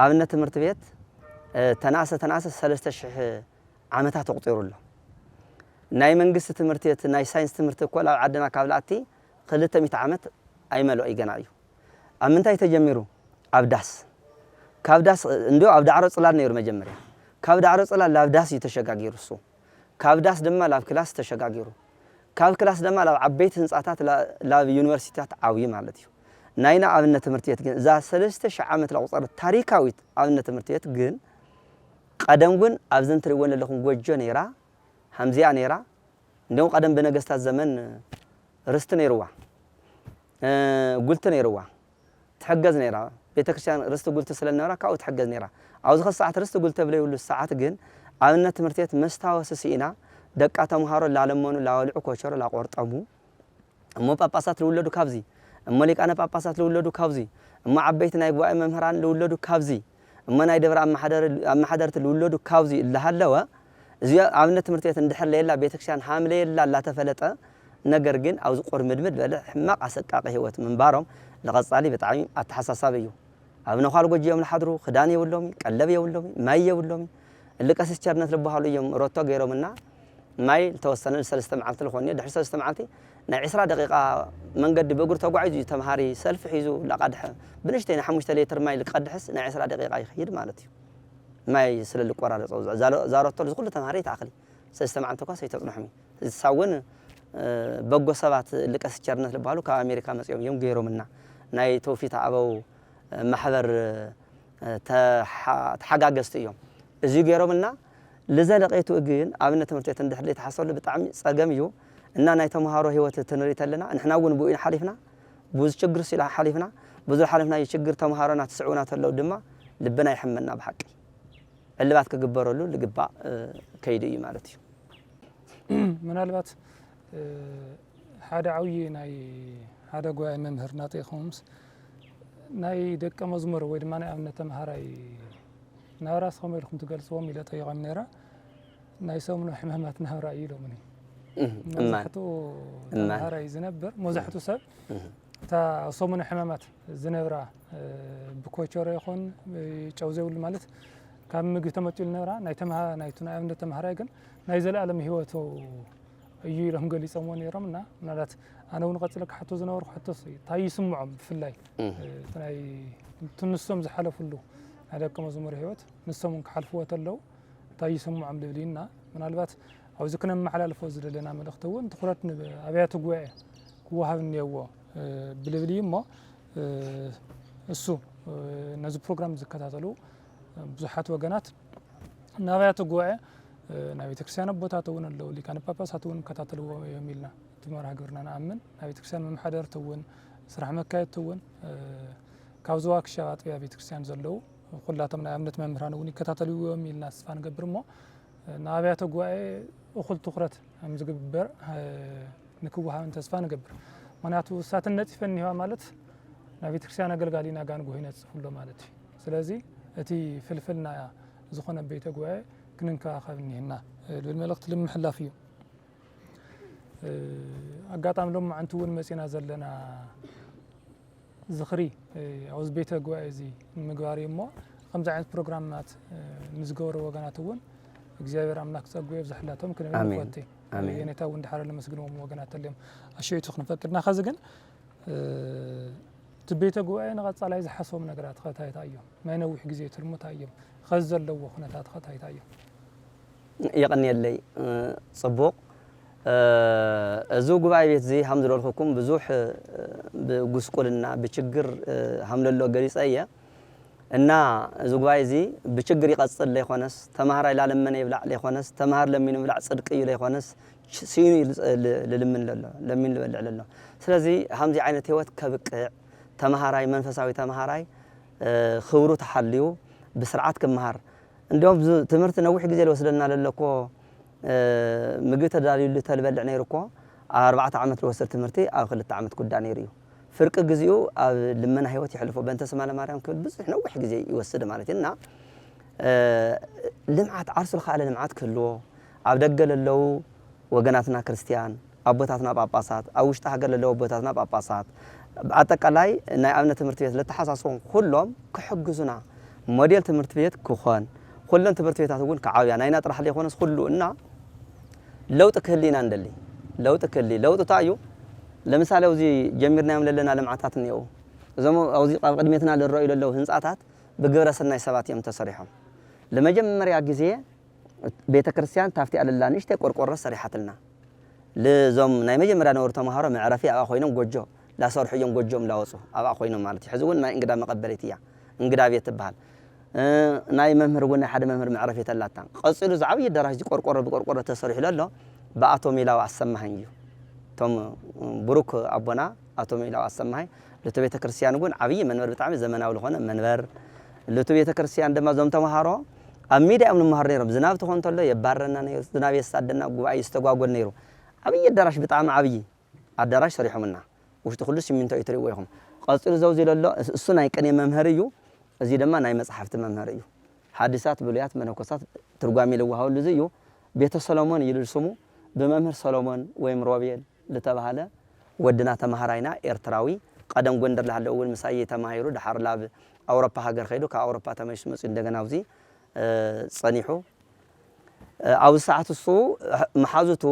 አብነት ትምህርት ቤት ተናሰ 3000 ዓመታት ተቆጥሩሉ ናይ መንግስት ትምህርት ቤት ናይ ሳይንስ ትምህርት እኮ ላብ ዓድና ካብላቲ 200 ዓመት አይመሉ አይገናዩ አምንታይ ተጀሚሩ አብዳስ ካብዳስ እንዲው አብዳዕሮ ጽላል ነይሩ መጀመሪያ ካብዳዕሮ ጽላል ላብዳስ ይተሸጋጊሩ እሱ ካብዳስ ደማ ላብ ክላስ ተሸጋጊሩ ካብ ክላስ ደማ ላብ ዓበይት ህንጻታት ላብ ዩኒቨርሲቲታት ዓዊ ማለት እዩ ናይና አብነት ትምህርት ቤት ግን ዛ 3000 ዓመት ለቁጥር ታሪካዊት አብነት ትምህርት ቤት ግን ቀደም ግን አብዘን ትሪወን ለኹን ጎጆ ነይራ ሐምዚያ ነይራ እንደው ቀደም በነገስታት ዘመን ርስት ነይሩዋ قلت نيروا تحجز نيرا ቤተክርስቲያን ርስት ጉልት ስለነራ ካው ተሐገዝ ነራ አውዝ ኸሳዓት ርስት ጉልት ብለው ሁሉ ሰዓት ግን አብነት ትምህርት ቤት መስታወስ ሲኢና ደቃ ተማሃሮ ላለመኑ ላወልዑ ኮቸሮ ላቆርጠሙ እሞ ጳጳሳት ለወለዱ ካብዚ እሞ ሊቃነ ጳጳሳት ለወለዱ ካብዚ እሞ ዓበይት ናይ ጉባኤ መምህራን ለወለዱ ካብዚ እሞ ናይ ደብረ አማሐደርት ለወለዱ ካብዚ ለሃለወ እዚ አብነት ትምህርት ቤት እንድሕር ለላ ቤተክርስቲያን ሐምለ የላ ላተፈለጠ ነገር ግን አውዝ ቆር ምድምድ በለ ሕማቅ አሰቃቂ ህይወት መንባሮም ለቀጻሊ በጣም አተሐሳሳበዩ አብነ ኻል ጎጂዮም ለሐድሩ خدان የውሎም ቀለብ የውሎም ማይ የውሎም ለቀስስ ቸርነት ለባህሉ የም ሮቶ ገይሮምና ማይ ተወሰነ 3 መዓልት ለኾነ ድሕሪ 3 መዓልቲ ናይ 20 ደቂቃ መንገድ በእግር ተጓዒዙ ተማሃሪ ሰልፍ ሒዙ ለቀድሐ ብንሽተይ 5 ሊትር ማይ ለቀድሐስ ናይ 20 ደቂቃ ይخيድ ማለት እዩ ማይ ስለል ቆራረጸው ዛሮቶ ለኩሉ ተማሃሪ ተአኽሊ 3 መዓልት ኳ ሰይተጽነሕሚ ሳውን በጎ ሰባት ለቀስ ቸርነት ለባህሉ ከአሜሪካ መጽዮም የም ገይሮምና ናይ ተውፊት አበው ማህበር ተሐጋገስት እዮም እዚ ገይሮምና ለዘለቀይቱ ግን አብነት ትምህርት ቤት እንድሕር ለተሐሰሉ በጣም ጸገም እዩ እና ናይ ተማሃሮ ህይወት ተነሪተለና እንሕና ወን ቡኢን ሓሊፍና ብዙ ችግር ሲላ ሓሊፍና ብዙ ሓሊፍና የችግር ተማሃሮና ተስዑና ተለው ድማ ልብና ይሕመና በሐቂ እልባት ከግበረሉ ልግባ ከይዲ እዩ ማለት እዩ ምናልባት ሓደ ዓውይ ናይ ሓደ ጉባኤ መምህር ናጤኹምስ ናይ ደቀ መዝሙር ወይ ድማ ናይ አብነት ተማሃራይ ናራስኩም ኢልኩም ትገልጽዎም ኢለ ጠይቆም ነራ ናይ ሰሙኑ ሕማማት ናህራ ኢሎምኒ መዛሕቱ ተማሃራይ ዝነብር መዛሕቱ ሰብ ታ ሰሙኑ ሕማማት ዝነብራ ብኮቸሮ ይኹን ጨው ዘይብሉ ማለት ካብ ምግቢ ተመጪሉ ነብራ ናይ አብነት ተማሃራይ ግን ናይ ዘለዓለም ህይወቱ እዩ ኢሎም ገሊጾም ነይሮምና ምናልባት ኣነ እውን ቀጽለክ ሕቶ ዝነበርኩ ሕቶስ እንታይ ይስምዖም ብፍላይ ናይ ትንሶም ዝሓለፉሉ هذاك مزمور هيوت نسمون كحلفوا تلو تاي سمو عم لبلينا من البات أو ذكرنا محل الفوز لنا من اختون تخرجنا أبيات جوع كوها من يوا بلبلي ما السو نزل برنامج زكاتالو بزحات وجنات نبيات جوع نبي تكسيان بوتاتون اللو اللي كان بابا ساتون كتاتلو يميلنا تمارها قرنا نأمن نبي تكسيان من محضر تون سرح مكة تون كاوزواك شغات يا بيت كريستيان زلو كلاتهم من أمنة ممران وني كتاتلو يميلنا سفان قبر ما نبيات جوع أخل تخرت هم زقبر نكوها من تسفان قبر مناتو ساتنت فني هو مالت نبي تكسيان أقل قالينا كان جوهينات كله مالتي سلازي أتي فلفلنا يا زخنا بيت جوع كننكا خابني هنا للملقت لم حلا فيه أقاطعم لهم عنتون مسينا زلنا زخري عاوز بيت جوع زي مقاري ما خمسة عند برنامجات نزجور وجناتون እግዚአብሔር አምላክ ጸጋው ይብዛላቸው ምክንያቱም ወጥቴ የኔታው እንደሐረ ለመስግነው ወገናት ተለም አሽይ ተخن ፈቅድና خذ ግን ትቤተ ጉባኤ ነቀጻ ላይ ዝሐሶም ነገራት ኸታይታዩ ማይነውሕ ጊዜ ትልሙታዩ خዘለው ኹነታት ኸታይታዩ يقنيلي صبوق እዙ ጉባኤ ቤት ዚ ሐምድለልኩም ብዙህ በጉስቁልና በችግር ሐምለሎ ገሪጻየ እና እዙ ጉባኤ ዚ በችግር ይቀጽል ላይ ሆነስ ተማሃራይ ላለመነ ይብላዕ ላይ ሆነስ ተማሃር ለምን ይብላዕ ጽድቅ ይለ ሆነስ ሲኑ ለምን ለምን ለበልዕ ስለዚህ ሐምዚ አይነት ህይወት ከብቅዕ ተማሃራይ መንፈሳዊ ተማሃራይ خبሩ ተሐልዩ በስርዓት ከመሃር እንደውም ትምህርት ነውሕ ጊዜ ለወስደና ለለኮ ምግብ ተዳልዩ ተልበልዕ ነይርኮ 4 ዓመት ለወሰድ ትምህርቴ ኣብ 2 ዓመት ጉዳ ነይሩ ፍርቅ ግዚኡ ኣብ ልመና ህይወት ይሕልፎ በእንተ ስማ ለማርያም ክብል ብዙሕ ነውሕ ጊዜ ይወስድ ማለት እና ልምዓት ዓርሱል ካለ ልምዓት ክልዎ ኣብ ደገ ለለው ወገናትና ክርስቲያን አቦታትና ጳጳሳት ኣብ ውሽጢ ሃገር ለለው አቦታትና ጳጳሳት አጠቃላይ ናይ ኣብነት ትምህርት ቤት ለተሐሳሶም ሁሉም ክሕግዙና ሞዴል ትምህርት ቤት ክኾን ሁሉን ትምህርት ቤታት ግን ከዓብያ ናይና ጥራሕ ላይ ሆነስ ሁሉ እና ለውጥ ክህሊና እንደሊ ለውጥ ክህሊ ለውጥ ታዩ ለምሳሌ እዚ ጀሚርና ያምለለና ለማዓታት ነው ዘሞ አውዚ ቀድሜትና ለራዩ ለለው ህንጻታት በግብረ ሰናይ ሰባት የም ተሰሪሖም ለመጀመሪያ ጊዜ ቤተክርስቲያን ታፍቲ አለላንሽ ተቆርቆረ ሰሪሐትልና ለዞም ናይ መጀመሪያ ነው ተማሃሮ ማዕረፊ አባ ኮይኖም ጎጆ ላሰርሑዮም ጎጆም ላወጹ አባ ኮይኖም ማለት ይሕዝውን ናይ እንግዳ መቀበለትያ እንግዳ ቤት ተባል ናይ መምህር ወና ሓደ መምህር ማዕረፊ ተላታ ቀጽሉ ዝዓብይ ደራጅ ቆርቆሮ በቆርቆሮ ተሰሪሑ ለሎ በአቶም ይላው አሰማኸኝ ቶም ብሩክ አቦና አቶም ይላው አሰማኸኝ ለተ ቤተክርስቲያን ግን ዓብይ መንበር በጣም ዘመናዊ ለሆነ መንበር ለተ ቤተክርስቲያን ደማ ዞም ተማሃሮ አሚዲያ ምን ማህር ነይሮም ዝናብ ተኾንተሎ የባረና ነይሩ ዝናብ የሳደና ጉባኤ ይስተጓጎል ነይሩ ዓብይ ደራሽ በጣም ዓብይ አዳራሽ ሰሪሖምና ውሽጥ ሁሉ ሲሚንቶ ይትሪው ይኹም ቀጽሉ ዘውዚ ለሎ እሱ ናይ ቀኔ መምህር እዩ እዚ ደማ ናይ መጽሐፍት መምህር እዩ ሐዲሳት ብሉያት መነኮሳት ትርጓሜ ለዋሃው ለዚዩ ቤተ ሰሎሞን ይልስሙ በመምህር ሰሎሞን ወይም ሮቤል ለተባለ ወድና ተማሃራይና ኤርትራዊ ቀደም ጎንደር ለሃለው ወል ምሳዬ ተማሃይሩ ዳሐር ላብ አውሮፓ ሀገር ኸይዱ ከአውሮፓ ተመሽ መጽ እንደገና ውዚ ጸኒሑ አው ሰዓት እሱ መሐዙቱ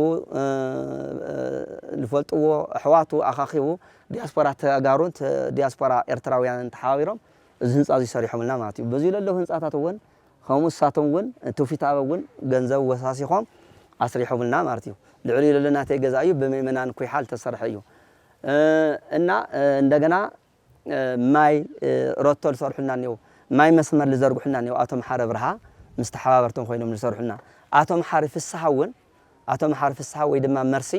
ልፈልጥዎ አሕዋቱ አኻኺቡ ዲያስፖራ ተጋሩንት ዲያስፖራ ኤርትራውያን ተሓዊሮም እዚ ህንጻ እዚ ሰሪሖምልና ማለት እዩ በዚ ለለው ህንጻታት ወን ኸሙሳቶም ወን ትውፊታው ወን ገንዘብ ወሳሲኾም አስሪሖምልና ማለት እዩ ልዕሊ ለለና ተገዛዩ በመመናን ኩይሓል ተሰርሐ እዩ እና እንደገና ማይ ሮቶል ሰርሑና ነው ማይ መስመር ለዘርጉሕና ነው አቶም ሐረብ ረሃ ምስተሐባበርቶም ኮይኖም ለሰርሑና አቶም ሐሪፍ ሰሃውን አቶም ሐሪፍ ሰሃ ወይ ድማ መርሲ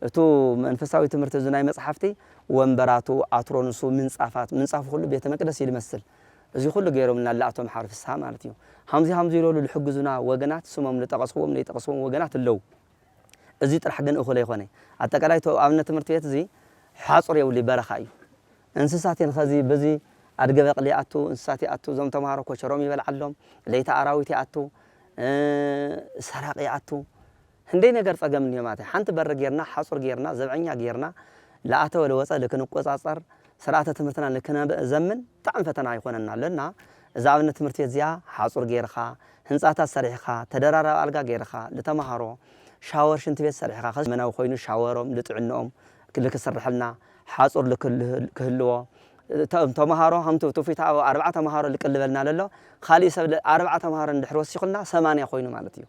እቱ መንፈሳዊ ትምህርት ዝናይ መጽሐፍቲ ወንበራቱ አትሮንሱ ምንጻፍ ሁሉ ቤተ መቅደስ ይመስል እዚ ሁሉ ገይሮምና ለአቶም ሐሪፍ ሰሃ ማለት እዩ ሐምዚ ይሎሉ ለሕግዙና ወገናት ስሞም ለጠቀስዎም ለይጠቀስዎም ወገናት ለው እዚ ጥራሕ ግን እኹለ ይኾነ አጠቃላይ ኣብነት ትምህርት ቤት እዚ ሓጹር የውሊ በረኻ እዩ እንስሳትን ኸዚ በዚ አድገበቅሊ አቱ እንስሳት አቱ ዞም ተማሃሮ ኮቸሮም ይበልዓሎም ለይታ አራዊት አቱ ሰራቂ አቱ እንዴ ነገር ጸገም ነው ማለት ሓንቲ በር ጌርና ሓጹር ጌርና ዘብዐኛ ጌርና ለአተ ወለወጸ ለክንቆጻጸር ስርዓተ ትምህርትና ለክነዘምን ጣም ፈተና ይሆነና ለና እዛ ኣብነት ትምህርት ቤት ዚያ ሓጹር ጌርኻ ህንጻታት ሰሪሕኻ ተደራራቢ አልጋ ጌርኻ ለተማሃሮ ሻወር ሽንት ቤት ሰሪሕኻ መናው ኮይኑ ሻወሮም ለጥዕኖም ክልክሰርሐልና ሓጹር ለክህልዎ تمهارو هم توفيت 4 تمهارو لقلبلنا لله خالي سب 4 تمهارو ندحر وسيخنا 8 خوينو معناتيو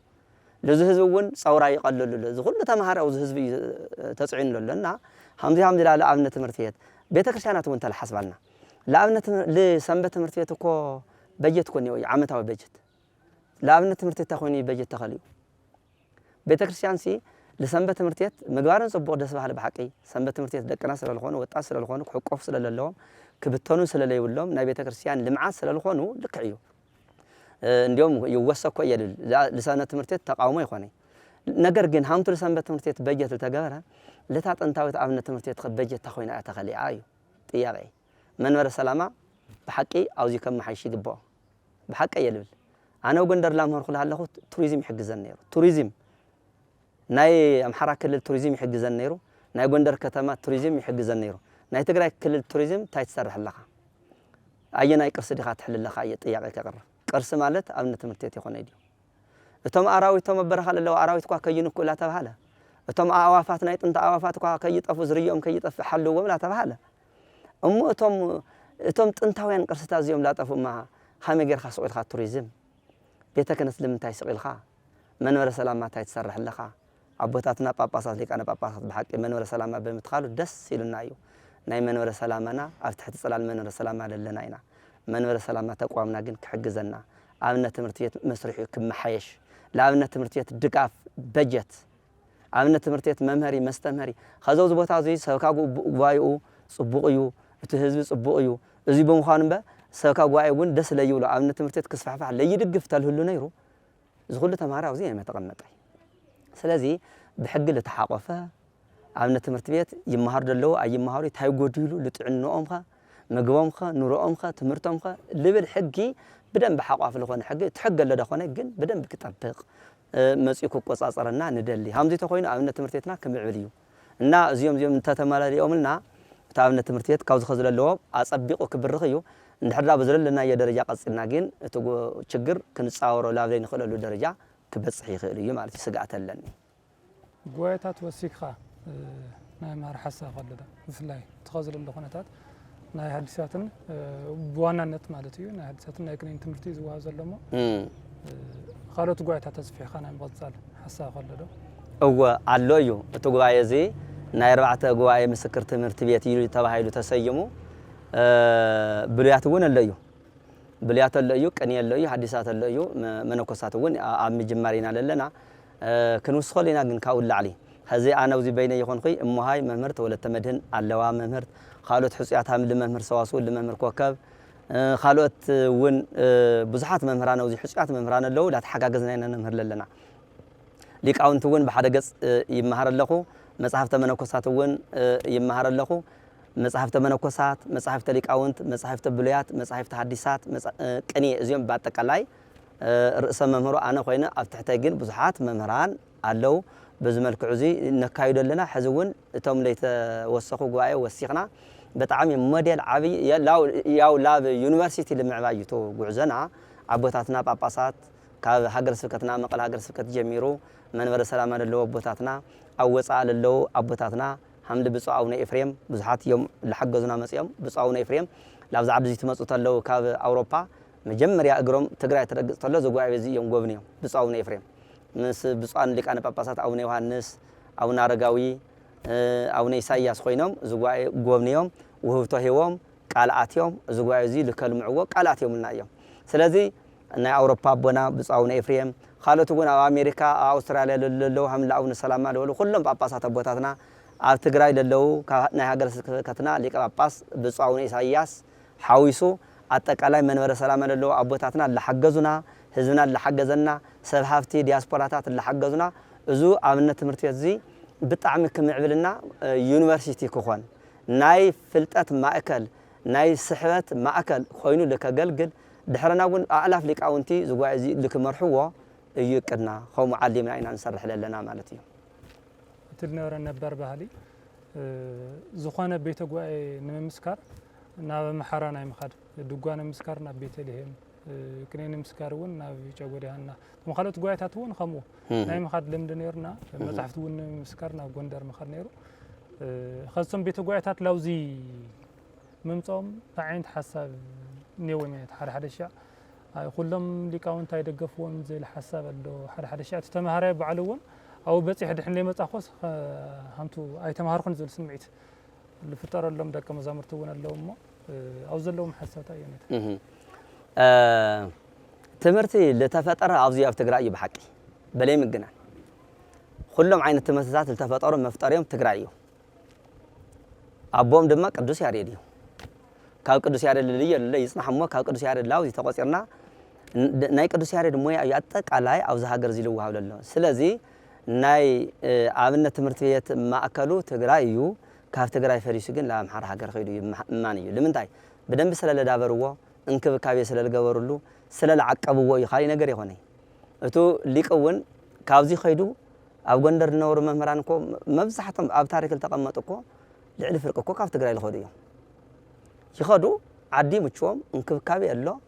لذ هزبون صورا يقلل له ذ كل تمهار او هزب تصعين له لنا حمدي لا لابنه تمرتيات بيت كريستيانات وانت الحسبالنا لابنه لسنبه تمرتيات اكو بجت كوني عامتاو بجت لابنه تمرتيات تخوني بجت تخليو بيت كريستيان سي لسنبه تمرتيات مغبارن صبو دس بحال بحقي سنبه تمرتيات دقنا سلالخونو وطا سلالخونو حقوف سلاللهم كبتونو سلاليولهم نا بيت كريستيان لمعات سلالخونو لكعيو እንዲያውም ይወሰኮ ይላል ለሰነ ትምርት ተቃውሞ ይሆነ ነገር ግን ሃምቱ ለሰንበት ትምርት በጀት ተገበረ ለታጠንታዊት አብነት ትምርት በጀት ተኾይና ተኸሊዓ እዩ ጥያቄ መንበረ ሰላማ በሐቂ አውዚ ከም ሓይሽ ይግባ በሐቂ ይልብል አነ ጎንደር ላምሆር ኩላለሁ ቱሪዝም ይሕግዘን ነይሩ ቱሪዝም ናይ አምሐራ ክልል ቱሪዝም ይሕግዘን ነይሩ ናይ ጎንደር ከተማ ቱሪዝም ይሕግዘን ነይሩ ናይ ትግራይ ክልል ቱሪዝም ታይተሰርሕ ለኻ አየናይ ቅርስ ዲኻ ትሕልለኻ ጥያቄ ከቀርብ ቅርስ ማለት አብነት ትምርት ይሆነ ይዲ እቶም አራዊቶም በረኻ ለለው አራዊት ኳ ከይኑ ኩላ ተባለ እቶም አዋፋት ናይ ጥንታ አዋፋት ኳ ከይጠፉ ዝርዮም ከይጠፍ ሓልዎም ላ ተባለ እቶም ጥንታውያን ቅርስታት እዚኦም ላጠፉማ ኸመይ ጌርካ ስቁልካ ቱሪዝም ቤተ ክህነት ለምንታይ ስቁልካ መንበረ ሰላማ ታይ ተሰርሕ ለኻ አቦታትና ጳጳሳት ሊቃነ ጳጳሳት በሐቂ መንበረ ሰላማ በመትኻሉ ደስ ይሉና እዩ ናይ መንበረ ሰላማና ኣብ ትሕቲ ጽላል መንበረ ሰላማ ለለና ኢና መንበረ ሰላማ ተቋምና ግን ክሕግዘና አብነት ትምርት ቤት መስርሑ ክመሓየሽ ለአብነት ትምርት ቤት ድጋፍ በጀት አብነት ትምርት ቤት መምህሪ መስተምህሪ ከዘው ቦታ እዚ ሰብካ ጉባኤኡ ጽቡቅ እዩ እቲ ህዝብ ጽቡቅ እዩ እዚ በመዃኑ ሰብካ ጉባኤ እውን ደስ ለይብሎ አብነት ትምርት ቤት ክስፋሕፋሕ ለይድግፍ ተልህሉ ነይሩ ዝኹሉ ተማሃራው እዚ የመተቀመጠይ ስለዚ ብሕጊ ለተሓቆፈ አብነት ትምርት ቤት ይመሃር ደለው አይመሃሩ ታይጎድሉ ለጥዕንኦምኻ ምግቦምኻ ኑሮኦምኻ ትምርቶምኻ ልብል ሕጊ بدنب حقاف لخون حق تحق له دخونه جن بدنب كتطبق مسيك قصاصرنا ندلي همزي تخوينا امنه تمرتيتنا كمعبليو እና እዚዮም ተተማላሊኦምልና ታብነ ትምርትየት ካውዝ ኸዝለለው አጸቢቆ ክብርኽዩ እንደሐራ በዝለልና የደረጃ ቀጽልና ግን እቱ ችግር ክንጻወሮ ላብለኝ ኸለሉ ደረጃ ክበጽሕ ይኽእል እዩ ማለት ይስጋአተለኒ ጎይታት ወሲክኻ ናይ ማርሐሳ ኸለዳ ፍላይ ተኸዝለሉ ኹነታት ናይ ሐዲሳትን በዋናነት ማለት እዩ ናይ ሐዲሳትን ናይ ክኒን ትምርቲ ዝዋሃብ ዘሎሞ ኻሎት ጎይታት ተስፊሕኻ ናይ ምቕጻል ሐሳብ ኸለዶ እወ አሎ እዩ እቱ ጉባኤ እዚ ናይ አርባዕተ ጉባኤ ምስክር ትምህርት ቤት ይሉ ተባሃይሉ ተሰይሙ ብሉያት ወን አለዩ ብሉያት አለዩ ቀኒ አለዩ ሐዲሳት አለዩ መነኮሳት ወን አብ ምጅማሪና ለለና ክንውስኸሊና ግን ካውላዕሊ هذه أنا وزي بيني يكون خي أمهاي مهمرت ولا تمدهن على مهمرت خالوت حسياتها من المهمر سواسول المهمر كوكب خالوت ون بزحات مهمرانا وزي حسيات مهمرانا لو لا تحقق زنينا نمهر لنا ليك أو أنتون بحدا جس يمهر اللخو مصحف تمنكوسات ون يمهر اللخو مصحف تمنكوسات مصحف تليك أو أنت مصحف تبليات مصحف تحديثات كني زيهم بعد تكلاي رأس مهمرو أنا خوينا أفتحتاجين بزحات مهمران علو بزملك عزي نكايد لنا حزون توم ليت وثقوا جواي وثقنا بتعامي موديل عبي ياو لاب يونيفرسيتي لمعبايتو جوزنا عبوتاتنا باباسات كهجر سكتنا مقال هجر سكت جميرو منور السلام على اللو عبوتاتنا أو وصع للو عبوتاتنا حمد بصعونا إفريم بزحات يوم لحجزنا مسيوم بصعونا إفريم لابز عبد زيت مسوت اللو كاب أوروبا مجمر يا أجرم تجري ترجع طلع زوجي بزي يوم جوفنيو بصعونا إفريم مس بصان لك أنا باباسات أو نيوهانس أو نارجاوي أو نيساياس خوينهم زوجي جوفنيوم وهو تهيوم قالعاتيوم زوجي زي لكلم عوق قالعاتيوم لنا يوم سلذي أن أوروبا بنا بصعونا إفريم خالته بنا أمريكا أستراليا للو هم لأون السلام عليه كلهم باباسات أبوتاتنا أتجري للو كنهاجر كتنا لك باباس بصعونا إساياس حويسو أتكلم من ور السلام عليه أبوتاتنا اللي حجزنا هزنا اللي حجزنا سبحافتي دياسبوراتات اللي حجزنا زو عملنا تمرتيات زي بتعمل كمعبلنا يونيفرسيتي كوخان ناي فلتات ماكل ناي سحبات ماكل خوينو لك قلقل دحرنا ون الاف لك اونتي زغوا زي لك مرحوه يقدنا خو معلمنا اين نسرح لنا مالتي تلنور نبر بهالي زخانه بيت غواي نمسكار نا محرانا يمخد دغوانا مسكارنا بيت لهم كنين مسكارون نا بيچغوديانا مخالت غوايتاتون خمو ناي مخاد لمد نيرنا مصحفتون مسكارنا غوندر مخاد نيرو خاصم بيت غوايتات لوزي ممصوم بعين حساب نيوي من حد الشيء كلهم ليكاون تاي دقفون زي الحساب له حد الشيء تتمهري بعلون أو بس يحد حين لما تأخذ همتو أي تمهركن زي سمعت اللي فترة لهم دك مزامرتون اللهم أو زلهم حسات أيامه تمرتي لتفترة أوزي أفتقرأي بحكي بلي من الجنان كلهم عين التمسات التفترة مفتريهم تقرأيه أبوهم دمك قدوس ياريديو كاو قدوس ياريد اللي يصنع حمو كاو قدوس ياريد لاو يتقصيرنا ناي قدوس ياريد مويا يأتك على أو زهاجر زيلو هاول الله سلازي ناي عملنا تمرتيات ما أكلوا تقرأيو كاف تقرأي فريسجن لا محر هاجر خيدو مانيو لمن تاي بدن بسلا لدابروا إنك بكابي سلا الجوارلو سلا العقبوا يخالي نجري هوني أتو ليكون كاوزي خيدو أو جندر نور مهرانكو مبزحتهم أبتارك التقمتكو لعل فرقكو كاف تقرأي الخوديو يخدو عدي متشوم إنك بكابي الله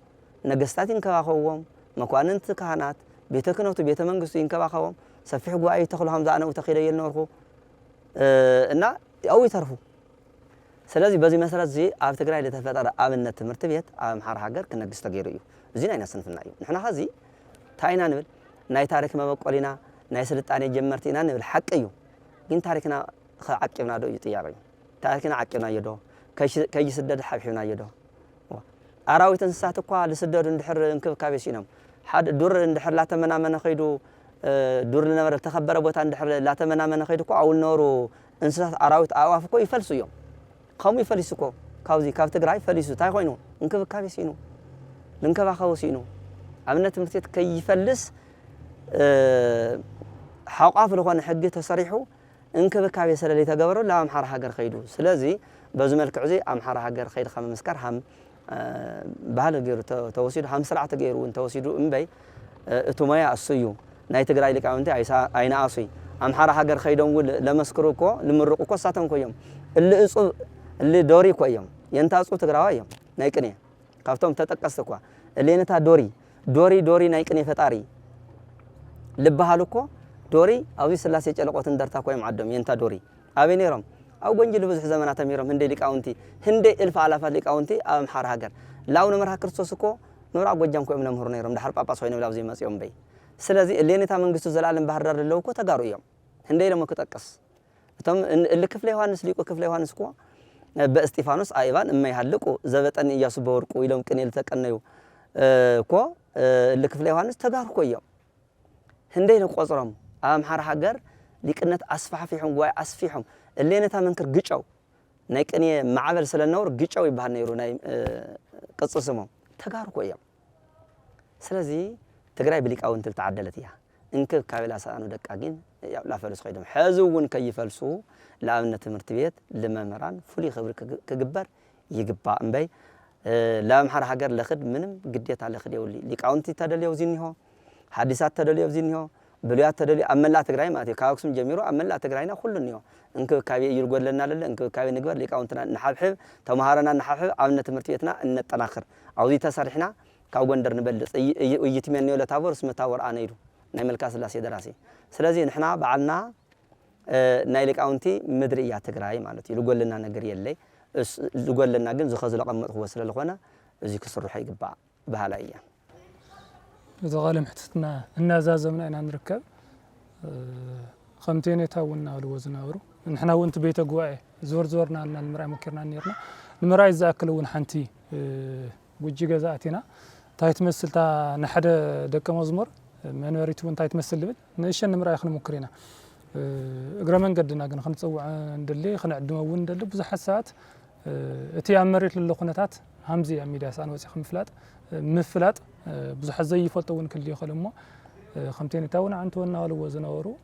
نجستات إنك باخوهم مكواننت كهانات بيتكنوا تبيت منجس إنك باخوهم سفح جواي تخلو هم زعنا وتخيل ينوركو إننا أو يترفو سلازي بزي مثلا زي عارف تقرأي لتفترة آمنة مرتبيت آم حار حجر كنا جستجيريو زين أين صنف النايو نحن هذي تاينا نبل ناي تاريخ ما بقولنا ناي سلت أنا جمرتنا نبل حق أيو جين تاريخنا عقبنا دو يطياري تاريخنا عقبنا يدو كي سدد حبيبنا يدو أراوي تنساتو قا لسدد ندحر انكب كابيسينهم حد دور ندحر لا تمنا من خيدو دور لنا مر تخبر بوتا ندحر لا تمنا من خيدو قا أول نورو انسات أراويت أوافكو يفلسو يوم قوم يفلسوكو كاوزي كاف تقرأي فلسو تاي خوينو انكب كابيسينو لنكب أخوسينو عملنا تمرتيت كي يفلس حقاف لخوان حق تصريحو انكب كابيس اللي تجبروا لا أمحر حجر خيدو سلازي بزمل كعزي أمحر حجر خيد خم مسكر هم بهال غير توصيد هم سرعة غير وان توصيدو إمبي تومايا السيو ناي تقرأي لك أنت عين عاصي أمحر حجر خيدون ول لمسكروكو لمرقوكو ساتم كويم اللي دوري كويم ينتاسو تقرأي يوم ناي كنيه كافتهم تتقصكوا اللي نتا دوري ناي كنيه فتاري لبهالوكو دوري أوي سلاسي جلقوت اندرتا كويم عدم ينتا دوري أبي نيرم أو بنجل بزح زمانات ميرم هندي لك أونتي هندي ألف آلاف لك أونتي أم حار هاجر لاو نمرها كرسوسكو نورا بوجام كويم نمهر نيرم ده حرب أباس وين ولا زي ما سيوم بي سلازي اللي نتا من قصة زلالم بحر دار اللوكو تجارو يوم هندي لما كتقص تم اللي كفله هانس ليكو كفله هانس كوا باستيفانوس أيضا إما يهلكو زبط أن ياسبور كو يلوم كنيل تكنيو كوا اللي كفله هانس تجارو كويم هندي نقصرهم أم حار هاجر لكنت أصفح فيهم جواي أصفيهم اللي نتا منكر جيتشوا نايك أني معبر سل النور جيتشوا يبهر نيرو ناي قصصهم تجارو كويا سلازي تقرأي بليك أو أنت تعدلتيها إنك كابلا سأنو دكاجين لا فلوس خيدهم حازون كي فلسو لا من تمرتبيت لما مران فلي خبر كجبر يجبا أمبي لا محر حجر لخد منهم قديت على خد يولي ليك أو أنت تدلي وزينه حادثات تدلي وزينه بليات تدلي أملا لا تقرأي ما تكاوكسم جميرو أملا لا تقرأينا كلنيو إنك كابي يرجول لنا لله إنك كابي نقول لك أو أنتنا نحبحب تمهارنا نحبحب عملنا تمرتيتنا إن التناخر أو ذي تصريحنا كأوجندر نبلس يتمنى ولا تابور اسمه تابور أنيرو نعمل كاس الله سيدراسي سلازي نحنا بعلنا نايلك أونتي مدري تقرأي مالتي يرجول لنا نقري اللي يرجول لنا جن زخز لقم هو سلا لقونا زي كسر حي جبا بهالايا إذا غالم حتتنا النازازة من أين نركب خمتين يتاولنا والوزنا ورو نحنا وانت بيت قواعي زورنا لنا المراي مكرنا نيرنا المراي زاكلون حنتي وجي جزاتنا تاي تمثل تا نحد دك مزمر منوريت وين تاي تمثل لبل نيشن المراي خن مكرينا اقرا من قدنا كن خنصوع ندلي خنعدمو ندل بزح ساعات اتي امريت للخنتات همزي ميديا سان وصي خمفلات مفلات بزح زي يفطون كل يخلمو خمتين يتاونا عنتونا والوزنا ورو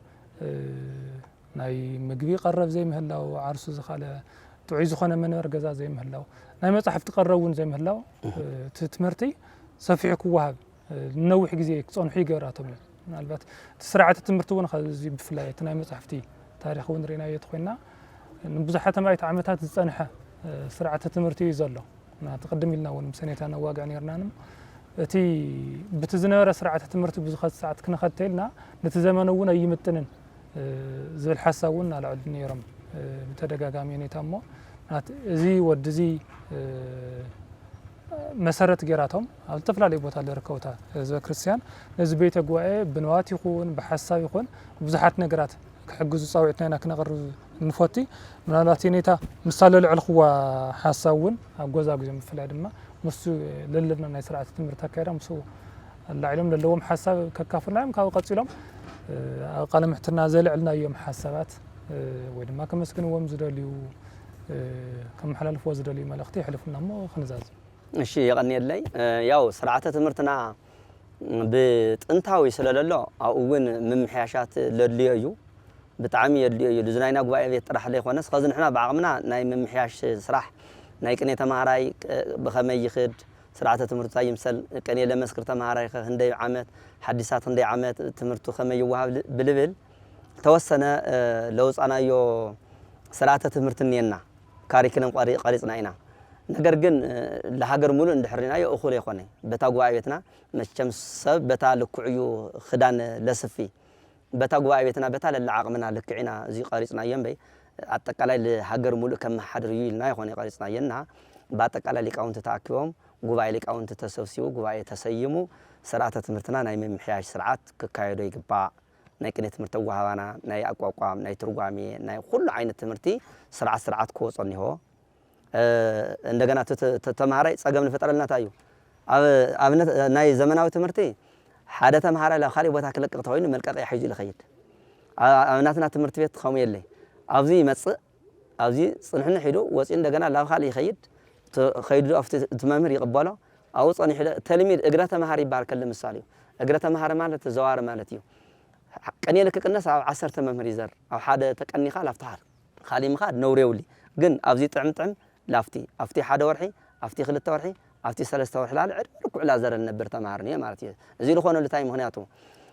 ناي مقبي قرب زي مهلاو عرسو زخاله تعيزو خنا منور غزا زي مهلاو ناي مصحف تقربون زي مهلاو تتمرتي صفيعك وهاب نوح غزي صنحي غراتهم مالبات تسرعت تمرتون خزي بفلايت ناي مصحفتي تاريخ ونرينا يتخوينا بزحات ما يتعمتات تصنحه سرعه تمرتي يزلو ما تقدم لنا ونمسنيتنا واقع نيرنانم تي بتزنور سرعه تمرت بزخات ساعات كنا خدتلنا نتزمنون يمتنن زي الحساون على عد نيرم بتدقاقامي نيتامو زي ودزي مسارات جراتهم على الطفل اللي بوتا لركوتا زي كريستيان نز بيت جواء بنوات يكون بحساب يكون بزحات نجرات حجز صاوعتنا كنقر نفوتي من لاتينيتا مثال العلخوا حساون اغوزا غزي مفلاد ما مسو للبنا ناي سرعه تمرت كايدا مسو العلم للوم حساب ككافرناهم كاو قصيلهم قال محتنا زلعلنا يوم حسابات ويدما كمسكنوم زدليو كم حلال فوز دلي ملختي حلفنا مو خنزاز እሺ يقنيلي ያው ስርዓተ ትምህርትና بጥንታዊ ስለለሎ አውን መምሕያሻት ለልዩ ብጣዕሚ የልዩ ዝናይና ጉባኤ ቤት ጥራሕ ላይ ኾነስ ኸዚ ንሕና ብዓቕምና ናይ መምሕያሽ ስራሕ ናይ ቅኔ ተማሃራይ ብኸመይ ይኽድ ስርዓተ ትምህርቱ ይምሰል ቅኔ ለመስክር ተማሃራይ ክንደይ ዓመት ሓዲሳት ክንደይ ዓመት ትምህርቱ ከመይ ይወሃብ ብልብል ተወሰነ ለውፃናዮ ስርዓተ ትምህርት እኔና ካሪክለም ቀሪጽና ኢና ነገር ግን ለሀገር ሙሉ እንድሕርናዮ እኹል ይኾነ በታ ጉባኤ ቤትና መቸም ሰብ በታ ልኩዕዩ ክዳን ለስፊ በታ ጉባኤ ቤትና በታ ለዓቕምና ልክዕና እዚ ቀሪጽናዮም በይ አጠቃላይ ለሀገር ሙሉ ከመሐድር ይልና ይኾነ ቀሪጽናየና በአጠቃላይ ሊቃውንት ተአክቦም ጉባኤ ሊቃውንት ተሰብሲቡ ጉባኤ ተሰይሙ ስርዓተ ትምህርትና ናይ መምሕያሽ ስርዓት ክካየዶ ይግባ ናይ ቅኔ ትምህርት ተዋሃባና ናይ አቋቋም ናይ ትርጓሜ ናይ ኩሉ ዓይነት ትምህርቲ ስርዓት ክወጾኒሆ እንደገና ተማሃራይ ጸገም ንፈጠረልና ታዩ ኣብነት ናይ ዘመናዊ ትምህርቲ ሓደ ተማሃራይ ላብ ካሊ ቦታ ክለቅቕ ተወይኑ መልቀቕ ይሕይዙ ይልኸይድ ኣብናትና ትምህርት ቤት ኸሙ የለይ ኣብዚ ይመጽእ ኣብዚ ጽንሕኒ ሒዱ ወፂ እንደገና ላብ ካሊ ይኸይድ ኸይዱ ኣፍቲ ትመምህር ይቕበሎ ኣው ጸኒሕ ተልሚድ እግረ ተማሃር ይባል ከለ ምሳሌ እግረ ተማሃር ማለት ዘዋር ማለት እዩ ቀኔ ልክቅነስ ኣብ 10 መምህር ይዘር ኣብ ሓደ ተቀኒኻ ላፍታር ካሊ ምኻድ ነውሬውሊ ግን ኣብዚ ጥዕምጥዕም لافتي أفتي حدا ورحي أفتي خلت ورحي أفتي ثلاثة ورحي لا العد كل عزر النبر تمارني مارتي زي لخونا اللي تايم هنياتو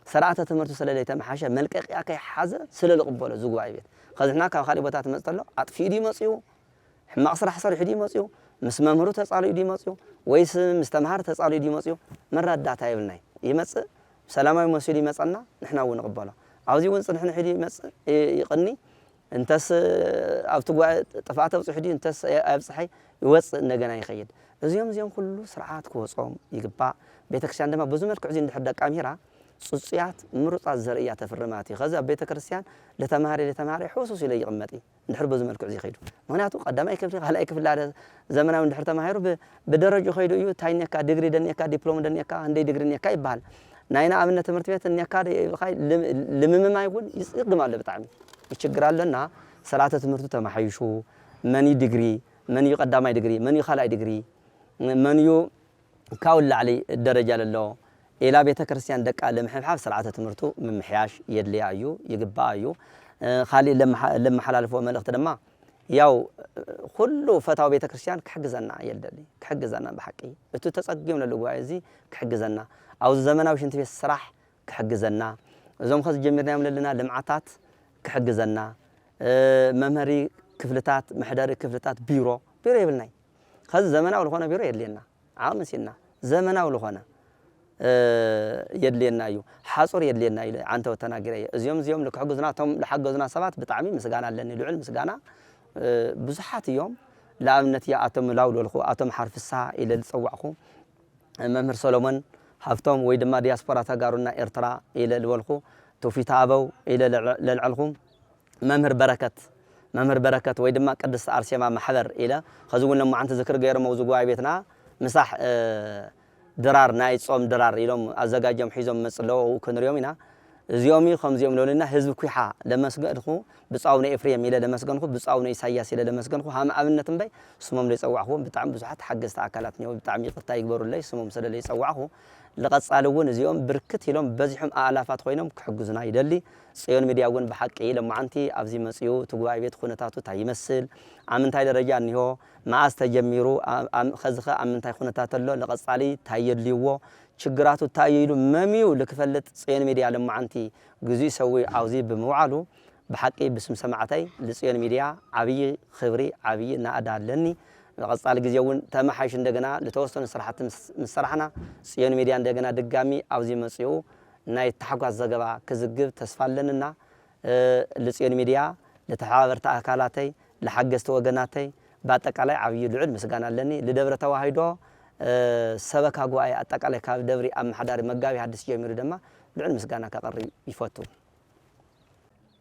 سرعة تمرتو سلالة تم حاشا ملك أكي حازة سلال قبولة زوج عيبت خذ هناك خالي بتاعت مستلا أطفي دي مصيو مقصر حصل يدي مصيو مسممرو تصالي دي مصيو ويس مستمهر تصالي دي مصيو مرة دات هايبلناي يمس سلامة مسؤولي مسألنا نحنا ونقبله عاوزي ونص نحنا حدي مس يقني انتس أبتقوا طفعت وصحدي انتس أبصحي يوص نجنا يخيد زيوم كله سرعات كوصوم يقبع بيتك عندما بزمر كعزين حدا كاميرا صوصيات مرطع الزرقية تفرماتي غزا بيتك كريستيان لتماري حوسوس اللي يقمتي نحر بزمر كعزي خيدو معناته قدام أي كفل هلا أي كفل على زمنا ونحر تماهيرو بدرجة خيدو يو تاينيكا ديجري دنيكا دبلوم دنيكا عندي ديجري نيكا يبال ناينا عملنا تمرتبيت النيكا خاي لمم ما يقول يقدم على بتعمل يشجر لنا سرعة تمرتو تمحيشو من يدقري من يقدم يدقري من يخلع يدقري من يو كاول علي الدرجة لله إلى بيت كريستيان دك على محل سرعة تمرتو من محياش يدلي عيو يقبا عيو خالي لما حلال فوق ملقت لما ياو كله فتاو بيت كريستيان كحجزنا يدلي كحجزنا بحقي بتو تصقيم للجوازي كحجزنا أو زمنا وش انت في السرح كحجزنا زوم خذ جميرنا يوم لنا لمعتات كحجزنا ممهري كفلتات محداري كفلتات بيرو يبلناي خذ زمنا ولا بيرو يدلينا عامسينا زمنا ولا يدلينا يو حاصر يدلينا عنته وتناقري زيوم لك حجزنا توم لحجزنا سبات بتعميم مسجانا لأن العلم مسجانا بزحات يوم لا أمنتي أتم لاول والخو أتم حرف الساعة إلى الصوعخو ممهر سولومون حفتهم ويدما دياسبورا تجارنا إرترا إلى الولخو توفي تابو إلى للعلخوم ممهر بركة ويدما قدس أرسيما محضر إلى خزون لما عن تذكر غير موضوع بيتنا مساح درار نايت صوم درار يلوم أزجاجم حيزم مسلو وكن يومنا زيومي خمس يوم لولنا حزب كحة لما سجنخو بصاوني إفريم إلى لما سجنخو بصاوني إسحاقياس إلى لما سجنخو هم أمنة بي سمم ليس وعهم بتعم بزحات حجز تعكلاتني وبتعميق التايجبر اللي سمم سد ليس وعهم لقد صالون زيوم بركت يلوم بزحهم آلافات خوينهم كحجزنا يدلي صيون ميدياون بحق لما عنتي أبزي مسيو تجوا بيت خونتاتو تايمسل عمنتاي درجة إنه ما استجميرو خزخة عمنتاي خونتات الله لقد صالي تايدليو شجراتو تايلو مميو لكفلت صيون ميديا لما عنتي جزء سوي عاوزي بموعلو بحقي باسم سمعتي لصيون ميديا عبي خبري عبي نادى لني لقد صال جزيون تمحيش عندنا لتوصل صراحة مسرحنا صيون ميديا عندنا دقامي عاوزي مسيو ناي تحقق الزجبة كزجب تسفلنا لصيون ميديا لتحاور تأكلاتي لحجز توجناتي በአጠቃላይ ዓብይ ልዑል ምስጋና ኣለኒ ለደብረ ተዋሂዶ ሰበካ ጉባኤ አጠቃላይ ካብ ደብሪ አምሓዳሪ መጋቢ ሐዲስ ጀሚሩ ድማ ልዑል ምስጋና ከቀርብ ይፈቱ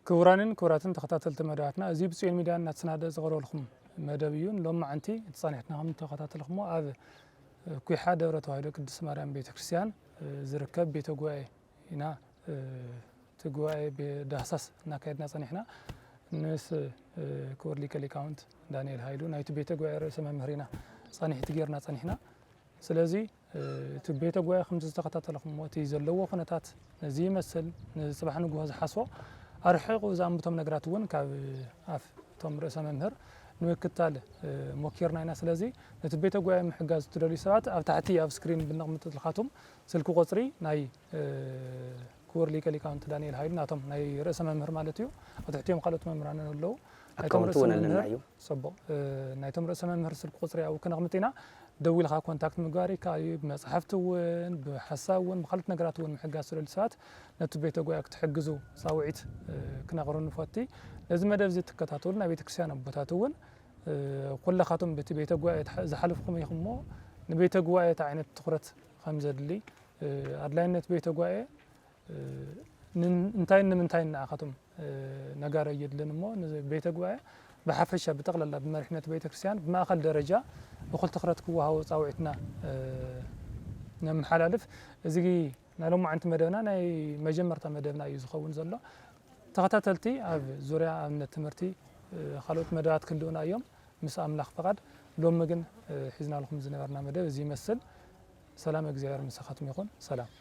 ክቡራንን ክቡራትን ተኸታተልቲ መደባትና እዚ ብጽዮን ሚድያ እናተሰናደ ዝቀርበልኩም መደብ እዩ ሎማ ዓንቲ ተጻኒሕና ከም ተኸታተልኩም ኣብ ኩሓ ደብረ ተዋሂዶ ቅድስት ማርያም ቤተክርስቲያን ዝርከብ ቤተ ጉባኤ ኢና ትጉባኤ በዳህሳስ እናካየድና ጸኒሕና ንስ ክቡር ሊቀ ሊቃውንት ዳንኤል ሃይሉ ናይቲ ቤተ ጉባኤ ርእሰ መምህሪና ጸኒሕቲ ጌርና ጸኒሕና ስለዚ እቲ ቤተ ጉባኤ ከም ዝተኸታተልኩም ሞቲ ዘለዎ ኩነታት ነዚ መስል ንጽባሕ ንጉሆ ዝሓስቦ ኣርሒቁ ዛምቶም ነገራት እውን ካብ ኣፍ ቶም ርእሰ መምህር ንምክታል ሞኪርና ኢና ስለዚ ነቲ ቤተ ጉባኤ ምሕጋዝ ትደልዩ ሰባት ኣብ ታሕቲ ኣብ ስክሪን ብነቕምጥልካቶም ስልክ ቁጽሪ ናይ ክቡር ሊቀ ሊቃውንት ዳንኤል ሃይሉ ናቶም ናይ ርእሰ መምህር ማለት እዩ ኣብ ትሕቲኦም ካልኦት መምህራን ኣለዉ ናይቶም ርእሰ መምህር ጽቡቕ ናይቶም ርእሰ መምህር ስልክ ቁጽሪ ኣብ ክነቕምጥ ኢና ደው ኢልካ ኮንታክት ምግባር ይከኣል እዩ ብመጽሓፍቲ እውን ብሓሳብ እውን ብካልኦት ነገራት እውን ምሕጋዝ ትደልዩ ሰባት ነቲ ቤተ ጉባኤ ክትሕግዙ ጻውዒት ክነቕርቡ ንፈቲ እዚ መደብ እዚ ትከታተሉ ናይ ቤተክርስቲያን ኣቦታት እውን ኩላኻቶም በቲ ቤተ ጉባኤ ዝሓልፍኩም ኢኹም ሞ ንቤተ ጉባኤ ዓይነት ትኹረት ከም ዘድሊ ኣድላይነት ቤተ ጉባኤ ንምንታይ ንኣኻቶም ነጋር የድልን እሞ ቤተ ጉባኤ ብሓፈሻ ብጠቕላላ ብመሪሕነት ቤተክርስቲያን ብማእኸል ደረጃ እኹል ትኹረት ክወሃቦ ጻውዒትና ነመሓላልፍ እዚ ናሎም ዓንቲ መደብና ናይ መጀመርታ መደብና እዩ ዝኸውን ዘሎ ተኸታተልቲ ኣብ ዙርያ ኣብነት ትምህርቲ ካልኦት መደባት ክህልውና እዮም ምስ ኣምላኽ ፈቃድ ሎሚ ግን ሒዝና ለኩም ዝነበርና መደብ እዚ ይመስል ሰላም እግዚአብሔር ምሳኻትም ይኹን ሰላም